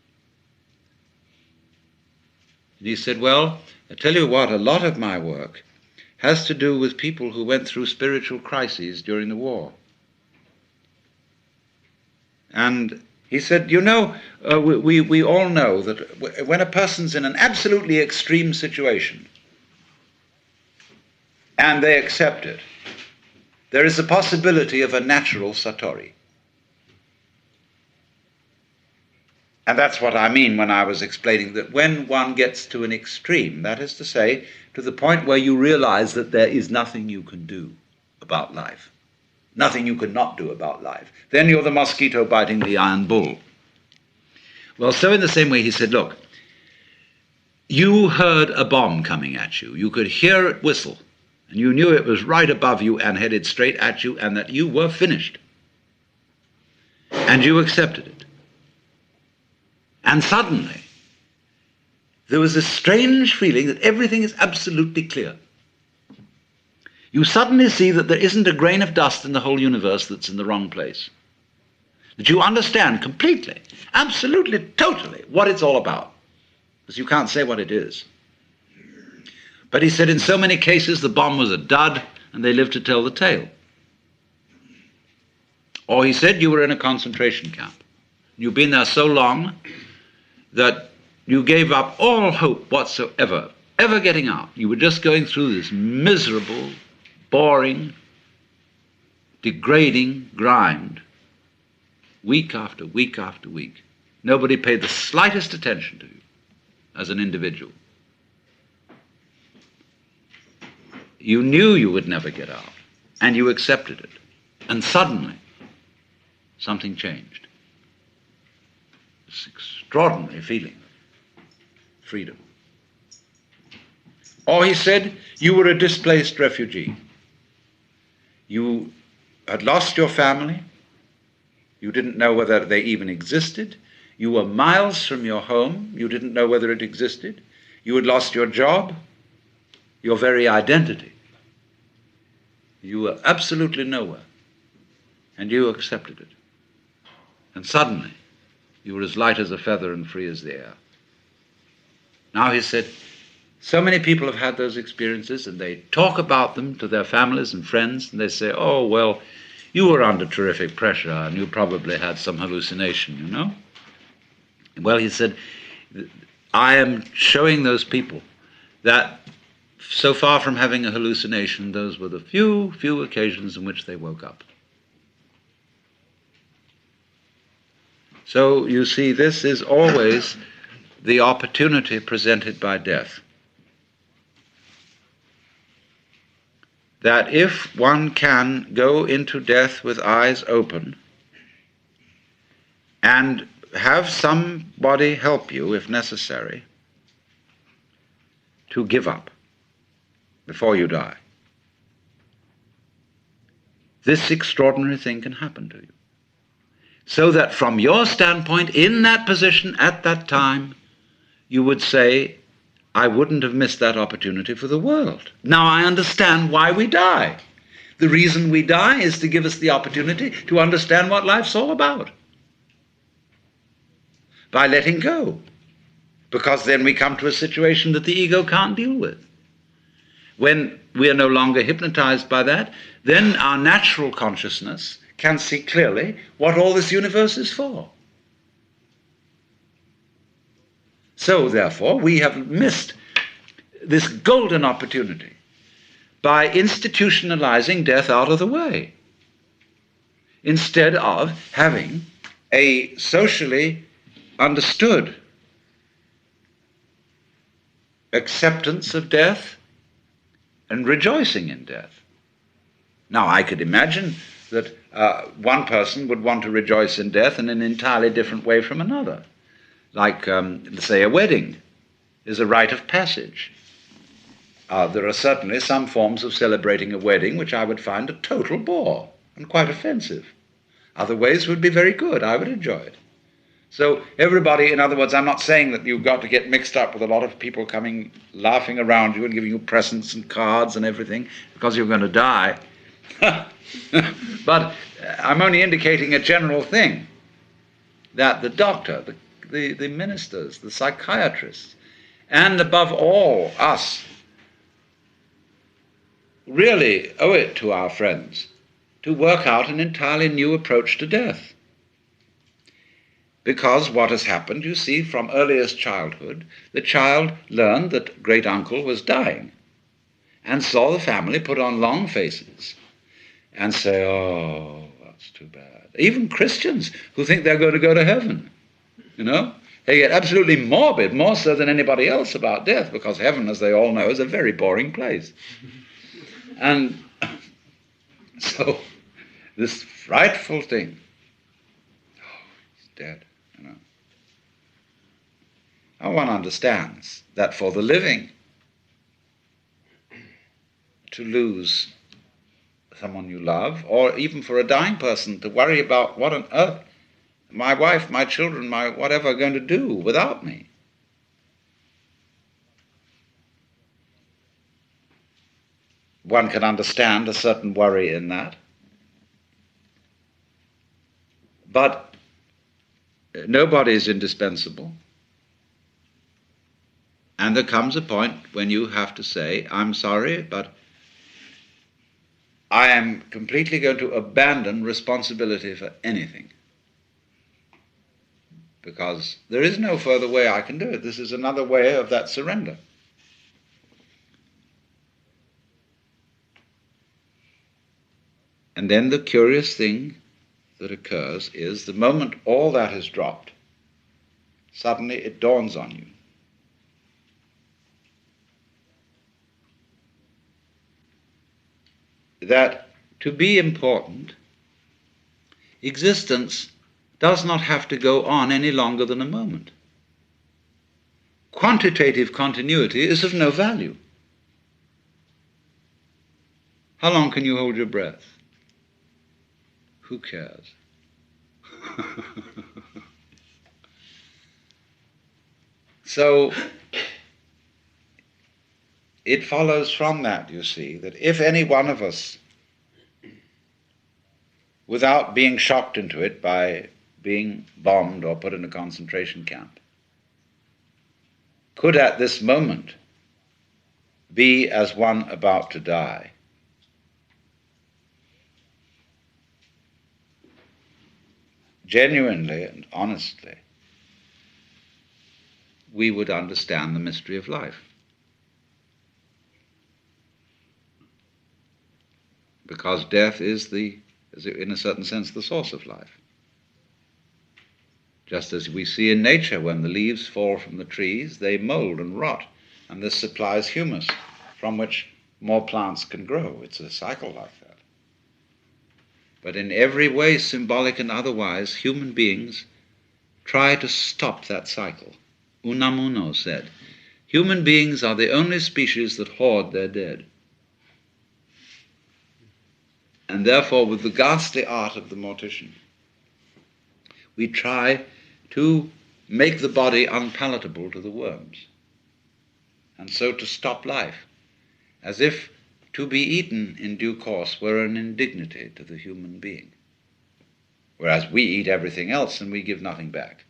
And he said, well, I tell you what, a lot of my work has to do with people who went through spiritual crises during the war. And he said, you know, we all know that when a person's in an absolutely extreme situation and they accept it, there is a possibility of a natural satori. And that's what I mean when I was explaining that when one gets to an extreme, that is to say, to the point where you realize that there is nothing you can do about life, nothing you can not do about life, then you're the mosquito biting the iron bull. Well, so in the same way he said, look, you heard a bomb coming at you. You could hear it whistle, and you knew it was right above you and headed straight at you and that you were finished. And you accepted it. And suddenly, there was a strange feeling that everything is absolutely clear. You suddenly see that there isn't a grain of dust in the whole universe that's in the wrong place. That you understand completely, absolutely, totally what it's all about. Because you can't say what it is. But he said in so many cases the bomb was a dud and they lived to tell the tale. Or he said you were in a concentration camp. You've been there so long that you gave up all hope whatsoever, ever getting out. You were just going through this miserable, boring, degrading grind, week after week after week. Nobody paid the slightest attention to you as an individual. You knew you would never get out, and you accepted it. And suddenly, something changed. This extraordinary feeling of freedom. Or he said, you were a displaced refugee. You had lost your family. You didn't know whether they even existed. You were miles from your home. You didn't know whether it existed. You had lost your job, your very identity. You were absolutely nowhere. And you accepted it. And suddenly, you were as light as a feather and free as the air. Now he said, so many people have had those experiences, and they talk about them to their families and friends, and they say, oh, well, you were under terrific pressure, and you probably had some hallucination, you know? Well, he said, I am showing those people that so far from having a hallucination, those were the few occasions in which they woke up. So you see, this is always the opportunity presented by death. That if one can go into death with eyes open and have somebody help you, if necessary, to give up before you die, this extraordinary thing can happen to you. So that from your standpoint, in that position, at that time, you would say, I wouldn't have missed that opportunity for the world. Now I understand why we die. The reason we die is to give us the opportunity to understand what life's all about. By letting go. Because then we come to a situation that the ego can't deal with. When we are no longer hypnotized by that, then our natural consciousness can see clearly what all this universe is for. So, therefore, we have missed this golden opportunity by institutionalizing death out of the way, instead of having a socially understood acceptance of death and rejoicing in death. Now, I could imagine that one person would want to rejoice in death in an entirely different way from another. Like, say, a wedding is a rite of passage. There are certainly some forms of celebrating a wedding which I would find a total bore and quite offensive. Other ways would be very good. I would enjoy it. So everybody, in other words, I'm not saying that you've got to get mixed up with a lot of people coming, laughing around you and giving you presents and cards and everything because you're going to die. But I'm only indicating a general thing, that the doctor, the ministers, the psychiatrists, and above all us, really owe it to our friends to work out an entirely new approach to death. Because what has happened, you see, from earliest childhood, the child learned that great uncle was dying and saw the family put on long faces and say, oh, that's too bad. Even Christians who think they're going to go to heaven, you know, they get absolutely morbid, more so than anybody else, about death, because heaven, as they all know, is a very boring place. And so this frightful thing, oh, he's dead, you know. Now one understands that for the living, to lose someone you love, or even for a dying person to worry about what on earth my wife, my children, my whatever are going to do without me. One can understand a certain worry in that. But nobody is indispensable. And there comes a point when you have to say, I'm sorry, but I am completely going to abandon responsibility for anything. because there is no further way I can do it. This is another way of that surrender. And then the curious thing that occurs is the moment all that is dropped, suddenly it dawns on you that to be important, existence does not have to go on any longer than a moment. Quantitative continuity is of no value. How long can you hold your breath? Who cares? So it follows from that, you see, that if any one of us, without being shocked into it by being bombed or put in a concentration camp, could at this moment be as one about to die, genuinely and honestly, we would understand the mystery of life. Because death is in a certain sense, the source of life. Just as we see in nature, when the leaves fall from the trees, they mold and rot, and this supplies humus, from which more plants can grow. It's a cycle like that. But in every way, symbolic and otherwise, human beings try to stop that cycle. Unamuno said, human beings are the only species that hoard their dead. And therefore, with the ghastly art of the mortician, we try to make the body unpalatable to the worms, and so to stop life, as if to be eaten in due course were an indignity to the human being, whereas we eat everything else and we give nothing back.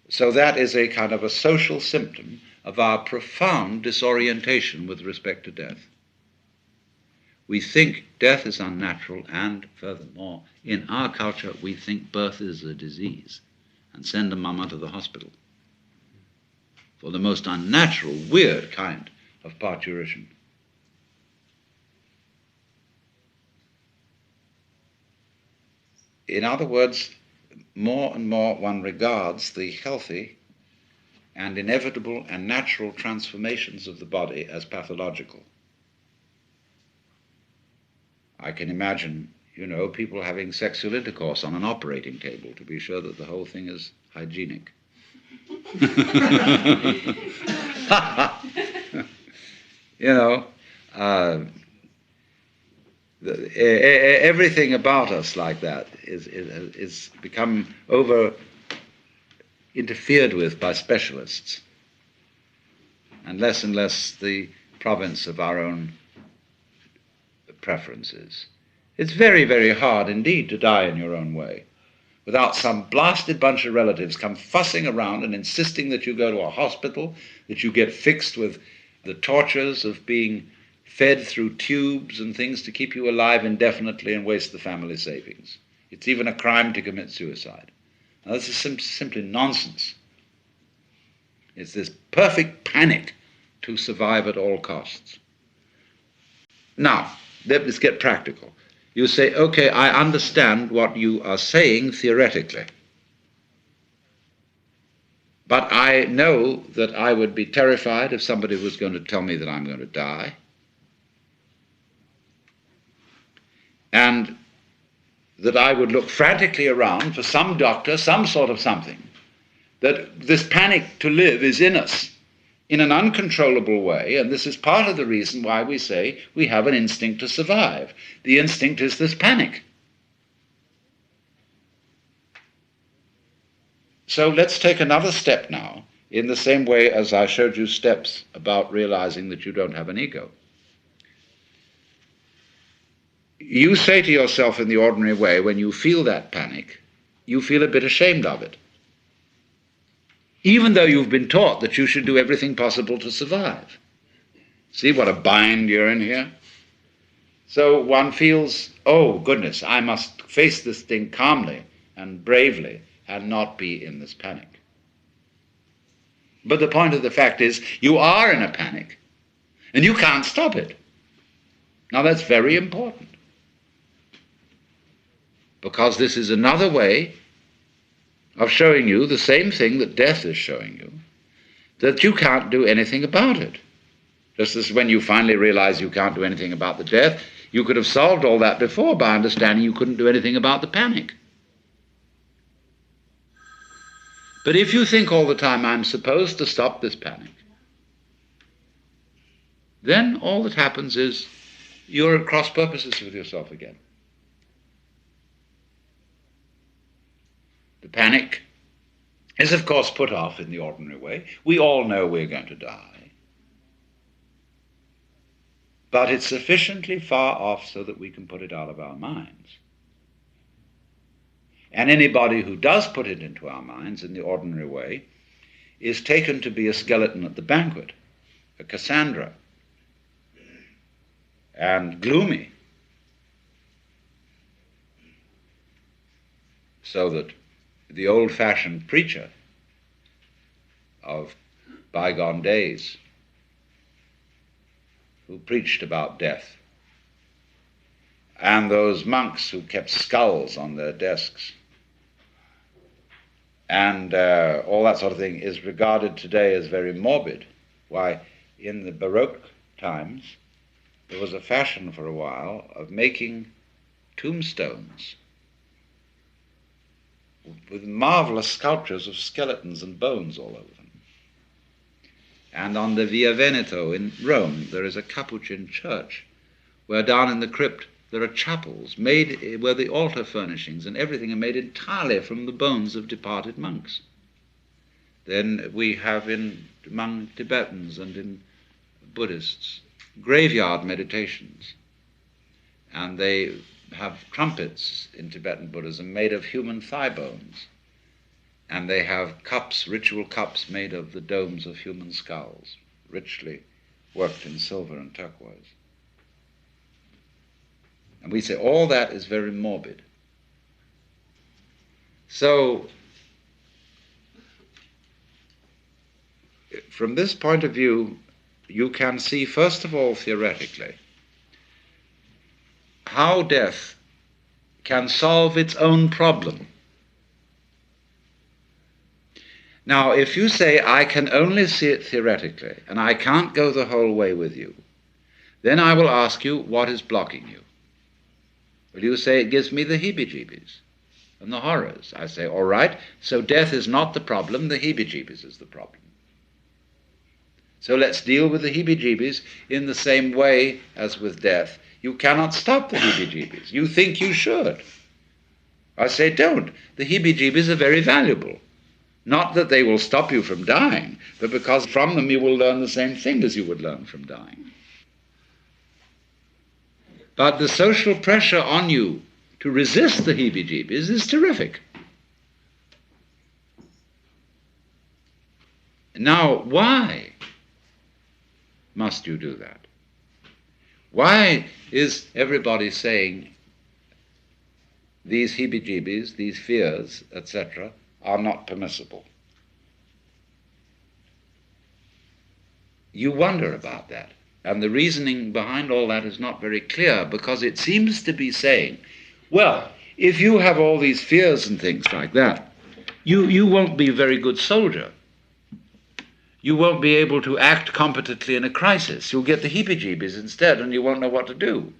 So that is a kind of a social symptom of our profound disorientation with respect to death. We think death is unnatural, and furthermore, in our culture, we think birth is a disease and send a mama to the hospital for the most unnatural, weird kind of parturition. In other words, more and more one regards the healthy and inevitable and natural transformations of the body as pathological. I can imagine, people having sexual intercourse on an operating table to be sure that the whole thing is hygienic. Everything about us like that is become over interfered with by specialists, and less the province of our own preferences. It's very, very hard indeed to die in your own way without some blasted bunch of relatives come fussing around and insisting that you go to a hospital, that you get fixed with the tortures of being fed through tubes and things to keep you alive indefinitely and waste the family savings. It's even a crime to commit suicide. Now, this is simply nonsense. It's this perfect panic to survive at all costs. Now, let's get practical. You say, okay, I understand what you are saying theoretically, but I know that I would be terrified if somebody was going to tell me that I'm going to die, and that I would look frantically around for some doctor, some sort of something, that this panic to live is in us in an uncontrollable way, and this is part of the reason why we say we have an instinct to survive. The instinct is this panic. So let's take another step now, in the same way as I showed you steps about realizing that you don't have an ego. You say to yourself in the ordinary way, when you feel that panic, you feel a bit ashamed of it, even though you've been taught that you should do everything possible to survive. See what a bind you're in here? So one feels oh goodness, I must face this thing calmly and bravely and not be in this panic. But the point of the fact is, you are in a panic, and you can't stop it. Now that's very important, because this is another way of showing you the same thing that death is showing you, that you can't do anything about it. Just as when you finally realize you can't do anything about the death, you could have solved all that before by understanding you couldn't do anything about the panic. But if you think all the time, I'm supposed to stop this panic, then all that happens is you're at cross purposes with yourself again. The panic is, of course, put off in the ordinary way. We all know we're going to die. But it's sufficiently far off so that we can put it out of our minds. And anybody who does put it into our minds in the ordinary way is taken to be a skeleton at the banquet, a Cassandra, and gloomy, so that the old-fashioned preacher of bygone days, who preached about death, and those monks who kept skulls on their desks, and all that sort of thing, is regarded today as very morbid. Why, in the Baroque times, there was a fashion for a while of making tombstones with marvelous sculptures of skeletons and bones all over them. And on the Via Veneto in Rome, there is a Capuchin church where down in the crypt there are chapels made where the altar furnishings and everything are made entirely from the bones of departed monks. Then we have among Tibetans and in Buddhists graveyard meditations, and they have trumpets in Tibetan Buddhism made of human thigh bones, and they have cups, ritual cups made of the domes of human skulls, richly worked in silver and turquoise. And we say all that is very morbid. So, from this point of view, you can see, first of all, theoretically, how death can solve its own problem. Now, if you say, I can only see it theoretically, and I can't go the whole way with you, then I will ask you, what is blocking you? Will you say, it gives me the heebie-jeebies and the horrors? I say, all right, so death is not the problem, the heebie-jeebies is the problem. So let's deal with the heebie-jeebies in the same way as with death. You cannot stop the heebie-jeebies. You think you should. I say, don't. The heebie-jeebies are very valuable. Not that they will stop you from dying, but because from them you will learn the same thing as you would learn from dying. But the social pressure on you to resist the heebie-jeebies is terrific. Now, why must you do that? Why is everybody saying these heebie-jeebies, these fears, etc., are not permissible? You wonder about that. And the reasoning behind all that is not very clear, because it seems to be saying, well, if you have all these fears and things like that, you won't be a very good soldier. You won't be able to act competently in a crisis. You'll get the heebie-jeebies instead, and you won't know what to do.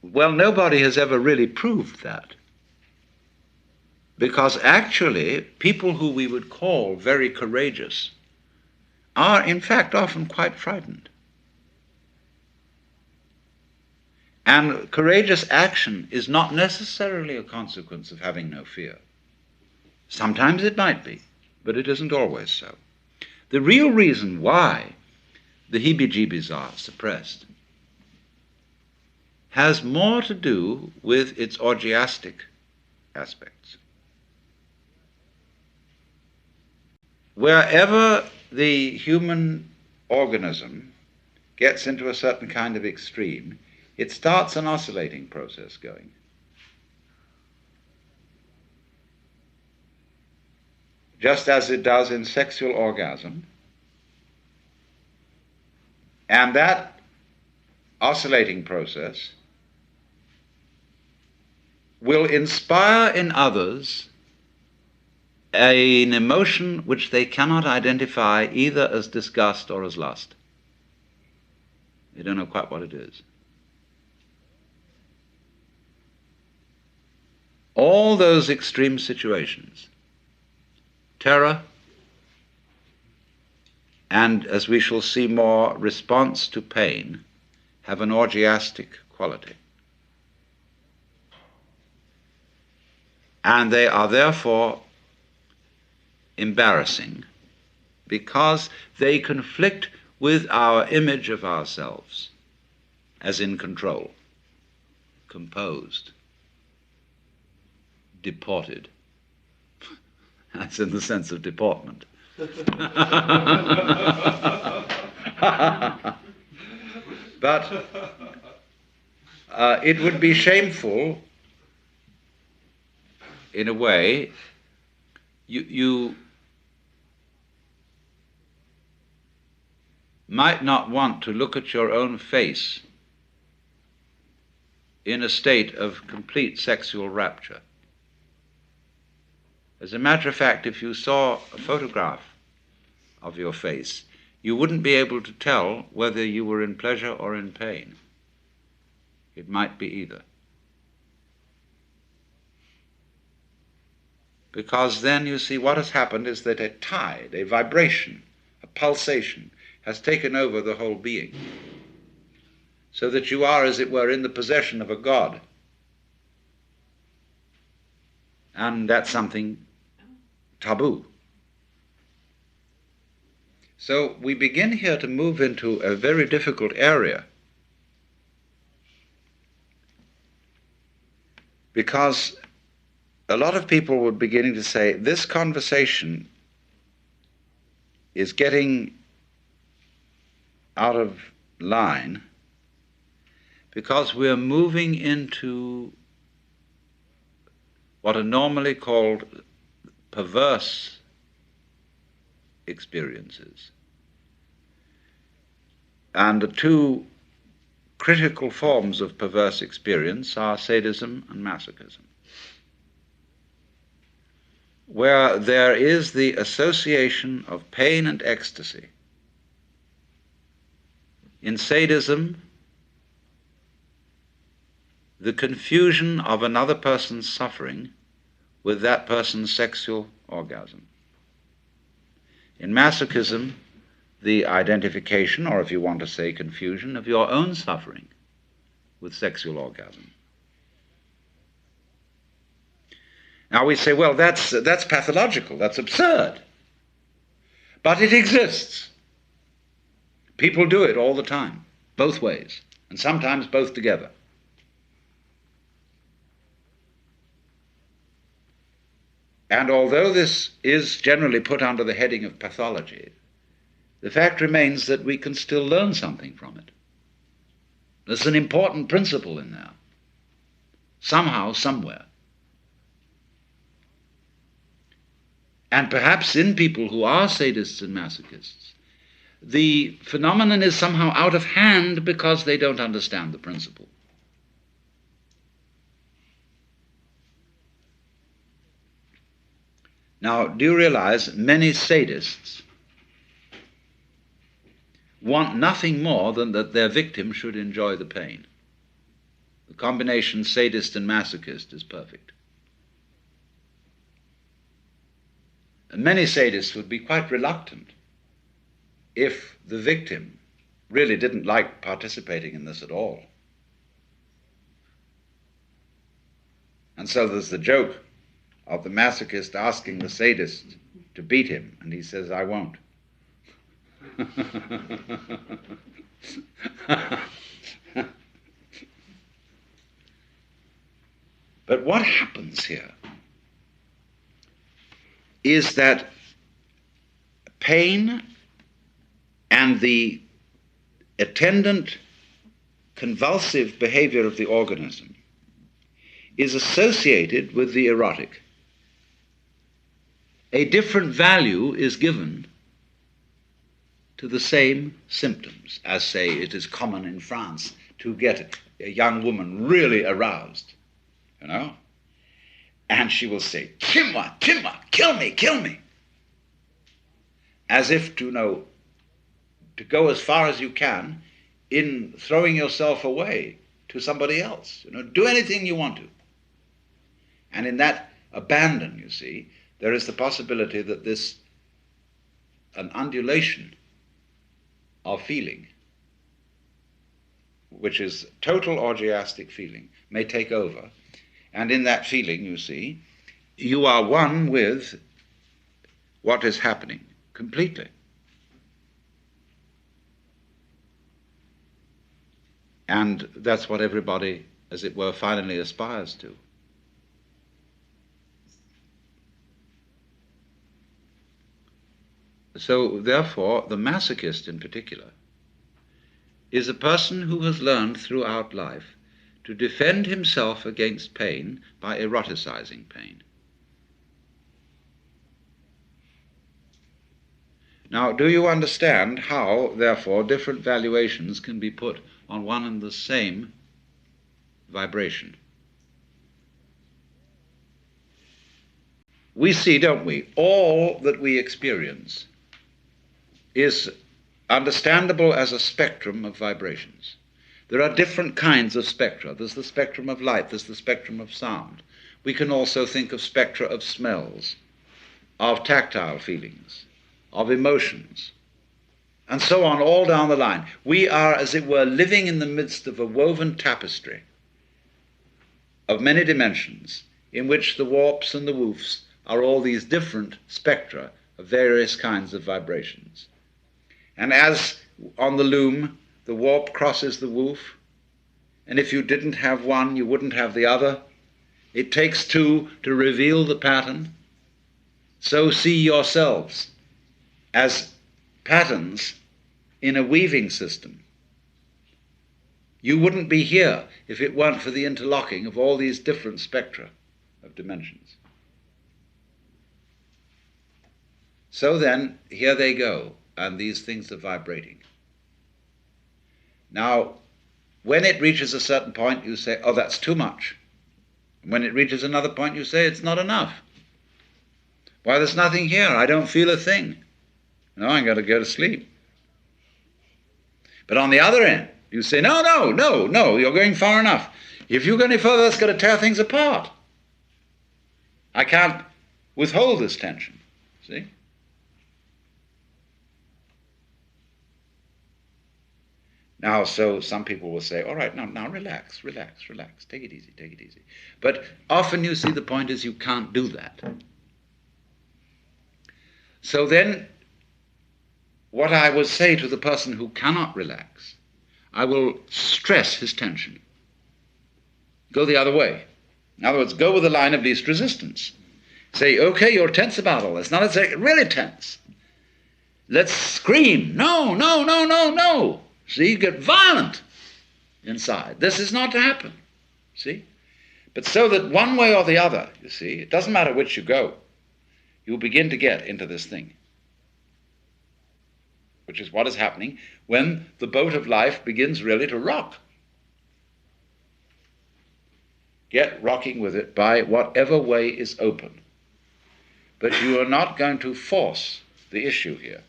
Well, nobody has ever really proved that. Because actually, people who we would call very courageous are, in fact, often quite frightened. And courageous action is not necessarily a consequence of having no fear. Sometimes it might be, but it isn't always so. The real reason why the heebie-jeebies are suppressed has more to do with its orgiastic aspects. Wherever the human organism gets into a certain kind of extreme, it starts an oscillating process going. Just as it does in sexual orgasm. And that oscillating process will inspire in others an emotion which they cannot identify either as disgust or as lust. They don't know quite what it is. All those extreme situations, terror, and, as we shall see more, response to pain, have an orgiastic quality. And they are therefore embarrassing because they conflict with our image of ourselves as in control, composed, deported. That's in the sense of deportment. But it would be shameful, in a way. You might not want to look at your own face in a state of complete sexual rapture. As a matter of fact, if you saw a photograph of your face, you wouldn't be able to tell whether you were in pleasure or in pain. It might be either. Because then you see what has happened is that a tide, a vibration, a pulsation has taken over the whole being. So that you are, as it were, in the possession of a god. And that's something taboo. So we begin here to move into a very difficult area, because a lot of people were beginning to say this conversation is getting out of line because we're moving into what are normally called perverse experiences. And the two critical forms of perverse experience are sadism and masochism, where there is the association of pain and ecstasy. In sadism, the confusion of another person's suffering with that person's sexual orgasm. In masochism, the identification, or if you want to say confusion, of your own suffering with sexual orgasm. Now we say, well, that's pathological, that's absurd. But it exists. People do it all the time, both ways, and sometimes both together. And although this is generally put under the heading of pathology, the fact remains that we can still learn something from it. There's an important principle in there, somehow, somewhere. And perhaps in people who are sadists and masochists, the phenomenon is somehow out of hand because they don't understand the principle. Now, do you realize many sadists want nothing more than that their victim should enjoy the pain? The combination sadist and masochist is perfect. And many sadists would be quite reluctant if the victim really didn't like participating in this at all. And so there's the joke of the masochist asking the sadist to beat him, and he says, I won't. But what happens here is that pain and the attendant convulsive behavior of the organism is associated with the erotic. A different value is given to the same symptoms, as, say, it is common in France to get a young woman really aroused, you know, and she will say, "Tue-moi, tue-moi, kill me, kill me," as if to know, to go as far as you can in throwing yourself away to somebody else. You know, do anything you want to. And in that abandon, you see, there is the possibility that an undulation of feeling, which is total orgiastic feeling, may take over. And in that feeling, you see, you are one with what is happening completely. And that's what everybody, as it were, finally aspires to. So, therefore, the masochist in particular is a person who has learned throughout life to defend himself against pain by eroticizing pain. Now, do you understand how, therefore, different valuations can be put on one and the same vibration? We see, don't we, all that we experience is understandable as a spectrum of vibrations. There are different kinds of spectra. There's the spectrum of light, there's the spectrum of sound. We can also think of spectra of smells, of tactile feelings, of emotions, and so on, all down the line. We are, as it were, living in the midst of a woven tapestry of many dimensions, in which the warps and the woofs are all these different spectra of various kinds of vibrations. And as on the loom, the warp crosses the woof, and if you didn't have one, you wouldn't have the other. It takes two to reveal the pattern. So see yourselves as patterns in a weaving system. You wouldn't be here if it weren't for the interlocking of all these different spectra of dimensions. So then, here they go, and these things are vibrating. Now, when it reaches a certain point, you say, oh, that's too much. When it reaches another point, you say, it's not enough. Why, there's nothing here. I don't feel a thing. No, I'm going to go to sleep. But on the other end, you say, no, you're going far enough. If you go any further, that's going to tear things apart. I can't withhold this tension, see? Now, so some people will say, all right, now relax, take it easy. But often you see the point is you can't do that. So then, what I will say to the person who cannot relax, I will stress his tension. Go the other way. In other words, go with the line of least resistance. Say, okay, you're tense about all this. Now let's get really tense. Let's scream, no. See, get violent inside. This is not to happen, see? But so that one way or the other, you see, it doesn't matter which you go, you'll begin to get into this thing, which is what is happening when the boat of life begins really to rock. Get rocking with it by whatever way is open. But you are not going to force the issue here.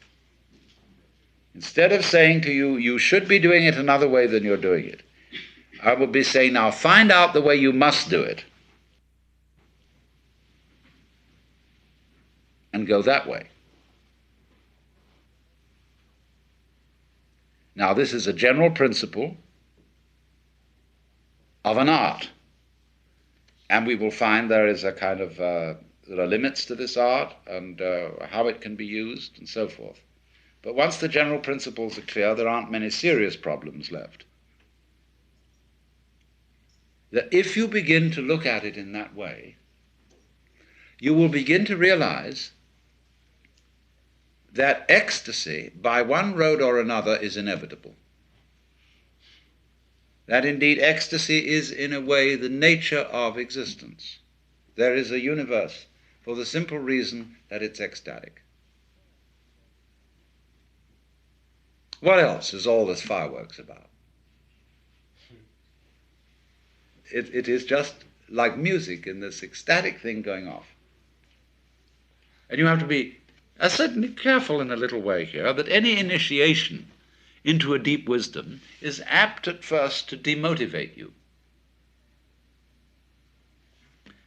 Instead of saying to you, you should be doing it another way than you're doing it, I will be saying, now find out the way you must do it and go that way. Now, this is a general principle of an art, and we will find there is a kind of, there are limits to this art and how it can be used and so forth. But once the general principles are clear, there aren't many serious problems left. That if you begin to look at it in that way, you will begin to realize that ecstasy, by one road or another, is inevitable. that indeed ecstasy is in a way the nature of existence. There is a universe for the simple reason that it's ecstatic. What else is all this fireworks about? It is just like music in this ecstatic thing going off. And you have to be certainly careful in a little way here that any initiation into a deep wisdom is apt at first to demotivate you.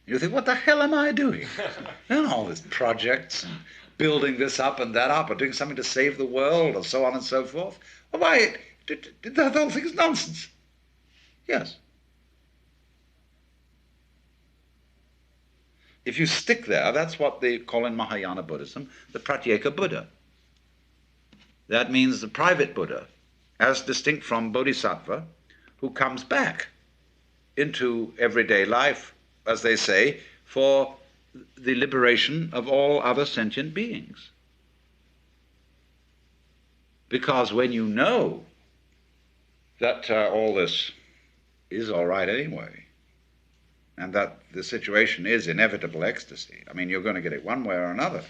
You think, what the hell am I doing? And all these projects and building this up and that up or doing something to save the world or so on and so forth. Well, why, the whole thing is nonsense. Yes. If you stick there, that's what they call in Mahayana Buddhism the Pratyeka Buddha. That means the private Buddha, as distinct from Bodhisattva, who comes back into everyday life, as they say, for the liberation of all other sentient beings. Because when you know that all this is all right anyway, and that the situation is inevitable ecstasy, I mean, you're going to get it one way or another.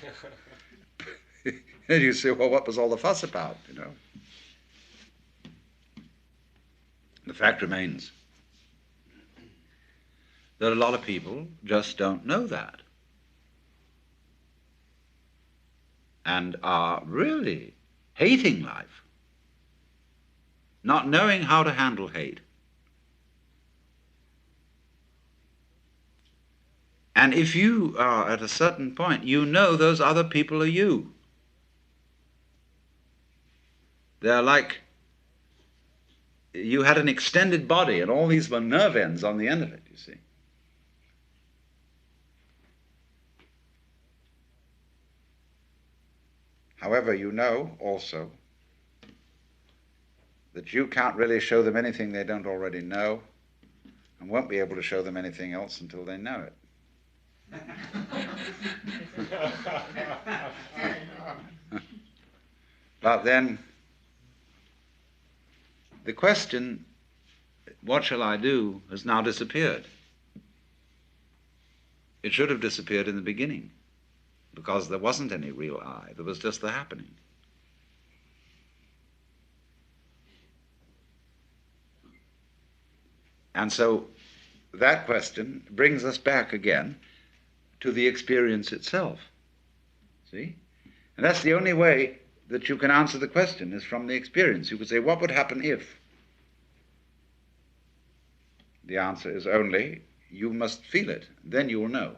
And you say, well, what was all the fuss about, you know? The fact remains that a lot of people just don't know that and are really hating life, not knowing how to handle hate. And if you are at a certain point, you know those other people are you. They're like you had an extended body and all these were nerve ends on the end of it, you see. However, you know also that you can't really show them anything they don't already know and won't be able to show them anything else until they know it. But then the question, what shall I do, has now disappeared. It should have disappeared in the beginning, because there wasn't any real I, there was just the happening. And so that question brings us back again to the experience itself. See? And that's the only way that you can answer the question, is from the experience. You could say, what would happen if? The answer is only, you must feel it, then you will know.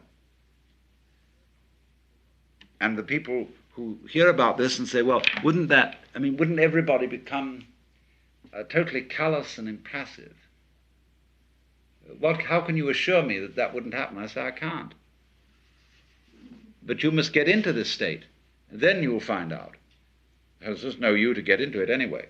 And the people who hear about this and say, well, wouldn't everybody become totally callous and impassive? How can you assure me that that wouldn't happen? I say, I can't. But you must get into this state, and then you will find out. There's just no you to get into it anyway.